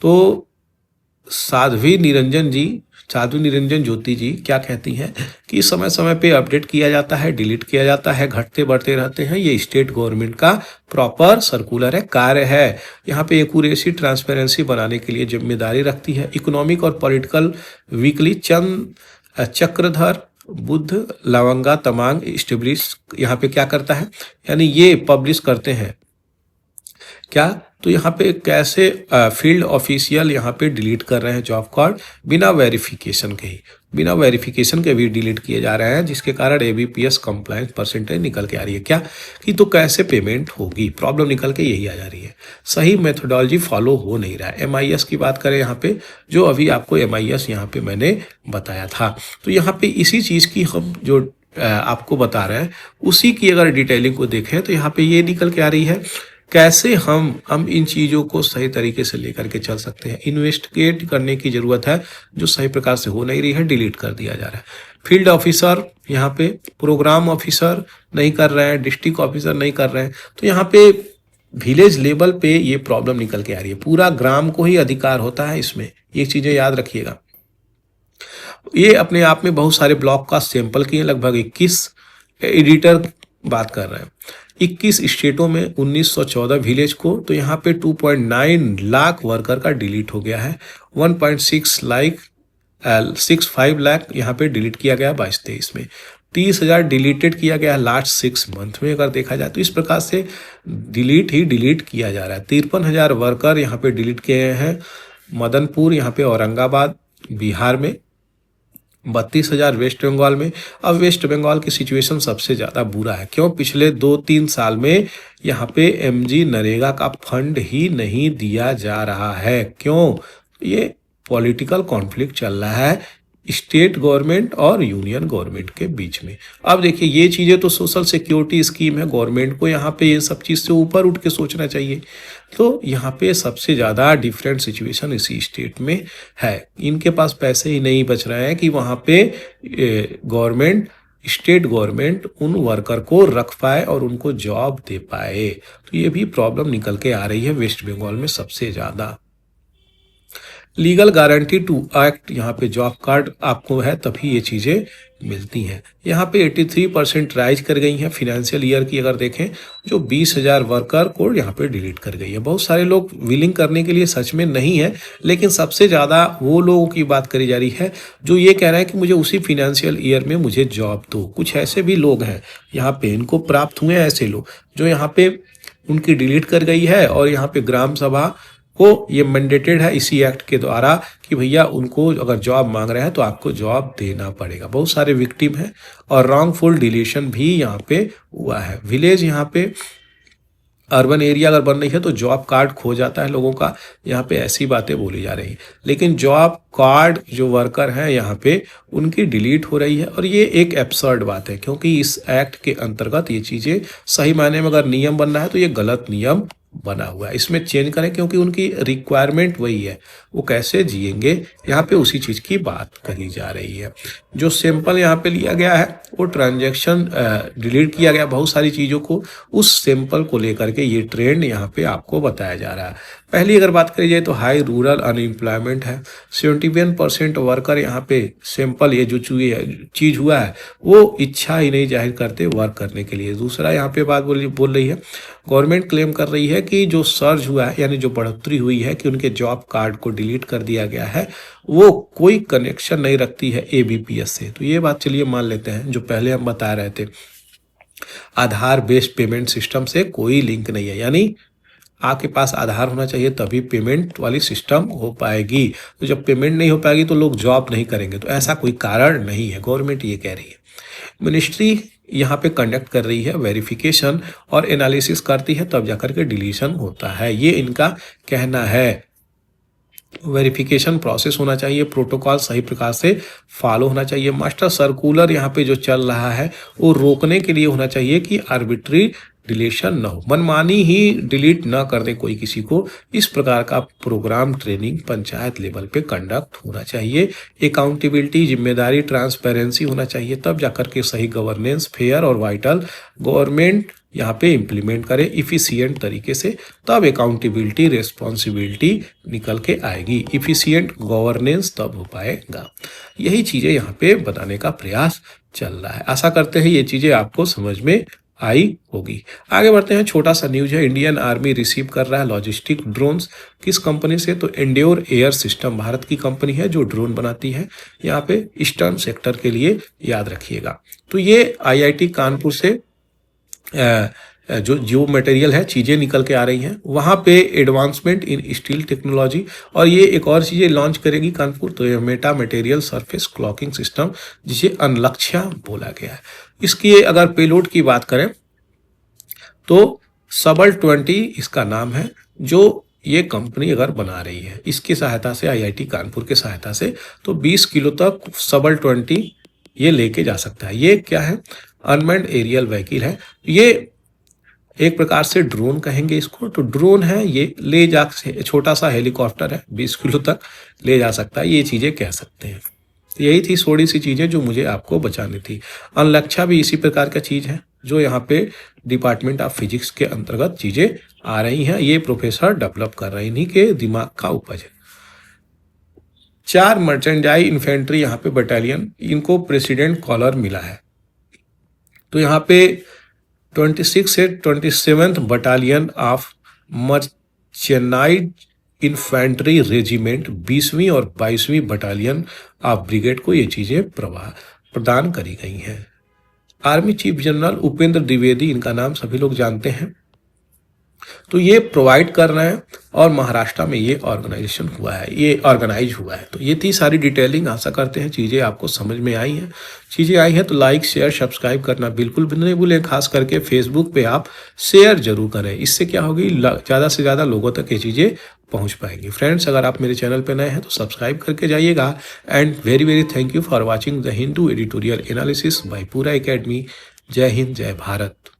तो साध्वी निरंजन ज्योति जी क्या कहती हैं कि समय समय पे अपडेट किया जाता है, डिलीट किया जाता है, घटते बढ़ते रहते हैं, ये स्टेट गवर्नमेंट का प्रॉपर सर्कुलर है, कार्य है। यहाँ पे एक्यूरेसी ट्रांसपेरेंसी बनाने के लिए जिम्मेदारी रखती है। इकोनॉमिक और पॉलिटिकल वीकली चक्रधर बुद्ध लवंगा तमांग स्टेब्लिश यहाँ पे क्या करता है, यानी ये पब्लिश करते हैं। क्या? तो यहाँ पे कैसे फील्ड ऑफिशियल यहाँ पे डिलीट कर रहे हैं जॉब कार्ड बिना वेरिफिकेशन के भी डिलीट किए जा रहे हैं, जिसके कारण एबीपीएस कंप्लायंस परसेंटेज निकल के आ रही है। क्या कि तो कैसे पेमेंट होगी, प्रॉब्लम निकल के यही आ जा रही है। सही मेथोडोलॉजी फॉलो हो नहीं रहा है। एमआईएस की बात करें यहाँ पे, जो अभी आपको एमआईएस यहाँ पे मैंने बताया था, तो यहाँ पे इसी चीज़ की हम जो आपको बता रहे हैं उसी की अगर डिटेलिंग को देखें तो यहाँ पे ये निकल के आ रही है कैसे हम इन चीज़ों को सही तरीके से लेकर के चल सकते हैं। इन्वेस्टिगेट करने की ज़रूरत है, जो सही प्रकार से हो नहीं रही है, डिलीट कर दिया जा रहा है। फील्ड ऑफिसर यहाँ पे, प्रोग्राम ऑफिसर नहीं कर रहे हैं, डिस्ट्रिक्ट ऑफिसर नहीं कर रहे हैं, तो यहाँ पे विलेज लेवल पे ये प्रॉब्लम निकल के आ रही है। पूरा ग्राम को ही अधिकार होता है इसमें, ये चीज़ें याद रखिएगा। ये अपने आप में बहुत सारे ब्लॉक का सैंपल किए, लगभग 21 एडिटर बात कर रहे हैं। 21 स्टेटों में 1914 विलेज को, तो यहाँ पे 2.9 लाख वर्कर का डिलीट हो गया है। 1.65 लाख यहाँ पे डिलीट किया गया 22-23 में। 30,000 डिलीटेड किया गया लास्ट 6 मंथ में अगर देखा जाए तो। इस प्रकार से डिलीट किया जा रहा है। 53,000 वर्कर यहाँ पे डिलीट किए गए हैं मदनपुर, यहाँ पे औरंगाबाद बिहार में। 32,000 वेस्ट बंगाल में। अब वेस्ट बंगाल की सिचुएशन सबसे ज़्यादा बुरा है। क्यों? पिछले 2-3 साल में यहाँ पे एमजी नरेगा का फंड ही नहीं दिया जा रहा है। क्यों? ये पॉलिटिकल कॉन्फ्लिक्ट चल रहा है स्टेट गवर्नमेंट और यूनियन गवर्नमेंट के बीच में। अब देखिए ये चीज़ें तो सोशल सिक्योरिटी स्कीम है, गवर्नमेंट को यहाँ पे ये सब चीज़ से ऊपर उठ के सोचना चाहिए। तो यहाँ पे सबसे ज़्यादा डिफरेंट सिचुएशन इसी स्टेट में है। इनके पास पैसे ही नहीं बच रहे हैं कि वहाँ पे स्टेट गवर्नमेंट उन वर्कर को रख पाए और उनको जॉब दे पाए। तो ये भी प्रॉब्लम निकल के आ रही है वेस्ट बंगाल में सबसे ज़्यादा। लीगल गारंटी टू एक्ट, यहाँ पे जॉब कार्ड आपको है तभी ये चीज़ें मिलती हैं। यहाँ पे 83% राइज कर गई हैं फिनेंशियल ईयर की अगर देखें, जो 20,000 वर्कर को यहाँ पे डिलीट कर गई है। बहुत सारे लोग विलिंग करने के लिए सच में नहीं है, लेकिन सबसे ज़्यादा वो लोगों की बात करी जा रही है जो ये कह रहे हैं कि मुझे उसी फिनेंशियल ईयर में मुझे जॉब दो। कुछ ऐसे भी लोग हैं यहाँ पे, इनको प्राप्त हुए ऐसे लोग जो यहाँ पे उनकी डिलीट कर गई है, और यहाँ पे ग्राम सभा को ये मैंडेटेड है इसी एक्ट के द्वारा कि भैया उनको अगर जॉब मांग रहे हैं तो आपको जॉब देना पड़ेगा। बहुत सारे विक्टिम हैं और रॉन्गफुल डिलीशन भी यहाँ पे हुआ है। विलेज यहाँ पे अर्बन एरिया अगर बन रही है तो जॉब कार्ड खो जाता है लोगों का, यहाँ पे ऐसी बातें बोली जा रही हैं। लेकिन जॉब कार्ड जो वर्कर हैं यहाँ पे उनकी डिलीट हो रही है, और ये एक एब्सर्ड बात है क्योंकि इस एक्ट के अंतर्गत ये चीज़ें सही मायने में अगर नियम बन रहा है तो ये गलत नियम बना हुआ है। इसमें चेंज करें क्योंकि उनकी रिक्वायरमेंट वही है, वो कैसे जिएंगे यहाँ पे उसी चीज़ की बात कही जा रही है। जो सैंपल यहाँ पे लिया गया है वो ट्रांजैक्शन डिलीट किया गया बहुत सारी चीज़ों को, उस सैंपल को लेकर के ये ट्रेंड यहाँ पे आपको बताया जा रहा है। पहली अगर बात करी जाए तो हाई रूरल अनएम्प्लॉयमेंट है। 71% वर्कर यहाँ पे सैंपल ये जो चीज़ हुआ है वो इच्छा ही नहीं जाहिर करते वर्क करने के लिए। दूसरा यहाँ पे बात बोल रही है, गवर्नमेंट क्लेम कर रही है कि जो सर्ज हुआ है यानी जो बढ़ोतरी हुई है कि उनके जॉब कार्ड को डिलीट कर दिया गया है वो कोई कनेक्शन नहीं रखती है एबीपीएस से। तो ये बात चलिए मान लेते हैं, जो पहले हम बता रहे थे आधार बेस्ड पेमेंट सिस्टम से कोई लिंक नहीं है, यानी आपके पास आधार होना चाहिए तभी पेमेंट वाली सिस्टम हो पाएगी। तो जब पेमेंट नहीं हो पाएगी तो लोग जॉब नहीं करेंगे, तो ऐसा कोई कारण नहीं है, गवर्नमेंट ये कह रही है। मिनिस्ट्री यहाँ पे कंडक्ट कर रही है वेरिफिकेशन और एनालिसिस करती है तब जाकर के डिलीशन होता है, ये इनका कहना है। वेरिफिकेशन प्रोसेस होना चाहिए, प्रोटोकॉल सही प्रकार से फॉलो होना चाहिए। मास्टर सर्कुलर यहाँ पे जो चल रहा है वो रोकने के लिए होना चाहिए कि आर्बिट्री डिलीशन न हो, मनमानी ही डिलीट न कर दे कोई किसी को। इस प्रकार का प्रोग्राम ट्रेनिंग पंचायत लेवल पे कंडक्ट होना चाहिए। अकाउंटेबिलिटी, जिम्मेदारी, ट्रांसपेरेंसी होना चाहिए, तब जाकर के सही गवर्नेंस, फेयर और वाइटल गवर्नमेंट यहाँ पे इम्प्लीमेंट करे इफिशियंट तरीके से, तब अकाउंटेबिलिटी, रेस्पॉन्सिबिलिटी निकल के आएगी। इफिशियंट गवर्नेंस तब हो पाएगा। यही चीज़ें यहाँ पे बताने का प्रयास चल रहा है। आशा करते हैं ये चीज़ें आपको समझ में आई होगी। आगे बढ़ते हैं। छोटा सा न्यूज है, इंडियन आर्मी रिसीव कर रहा है लॉजिस्टिक ड्रोन्स। किस कंपनी से? तो एंड्योर एयर सिस्टम भारत की कंपनी है जो ड्रोन बनाती है यहाँ पे ईस्टर्न सेक्टर के लिए, याद रखिएगा। तो ये आईआईटी कानपुर से जो मटेरियल है, चीज़ें निकल के आ रही हैं वहाँ पे, एडवांसमेंट इन स्टील टेक्नोलॉजी। और ये एक और चीज़ें लॉन्च करेगी कानपुर, तो ये Meta material surface clocking system, जिसे अनलक्ष्या बोला गया है। इसकी अगर पेलोड की बात करें तो सबल 20 इसका नाम है, जो ये कंपनी अगर बना रही है, इसकी सहायता से, आईआईटी कानपुर के सहायता से, तो 20 किलो तक सबल 20 ये लेके जा सकता है। ये क्या है? अनमैन्ड एरियल व्हीकल है। ये एक प्रकार से ड्रोन कहेंगे इसको, तो ड्रोन है ये, ले जा, छोटा सा हेलीकॉप्टर है, 20 किलो तक ले जा सकता है, ये चीज़ें कह सकते हैं। यही थी थोड़ी सी चीज़ें जो मुझे आपको बचानी थी। अनलक्ष्या भी इसी प्रकार का चीज़ है, जो यहाँ पे डिपार्टमेंट ऑफ फिजिक्स के अंतर्गत चीज़ें आ रही हैं। ये प्रोफेसर डेवलप कर रहे हैं, इन्हीं के दिमाग का उपज है। 4 मर्चेंडाइज इन्फेंट्री यहाँ पे बटालियन, इनको प्रेसिडेंट कॉलर मिला है। तो यहाँ पे 26 से 27 battalion of mechanised infantry regiment, 20वीं और 22वीं बटालियन ऑफ ब्रिगेड को ये चीज़ें प्रदान करी गई हैं। Army chief general Upendra Dwivedi, इनका नाम सभी लोग जानते हैं, तो ये प्रोवाइड कर रहे हैं, और महाराष्ट्र में ये ऑर्गेनाइजेशन हुआ है, ये ऑर्गेनाइज हुआ है। तो ये थी सारी डिटेलिंग। आशा करते हैं चीज़ें आपको समझ में आई हैं। चीज़ें आई हैं तो लाइक, शेयर, सब्सक्राइब करना बिल्कुल भी नहीं भूलें। खास करके फेसबुक पे आप शेयर जरूर करें, इससे क्या होगी, ज़्यादा से ज़्यादा लोगों तक ये चीज़ें पहुँच पाएंगी। फ्रेंड्स, अगर आप मेरे चैनल पर नए हैं तो सब्सक्राइब करके जाइएगा। And very very thank you for watching the Hindu editorial analysis bye पूरा एकेडमी। जय हिंद, जय भारत।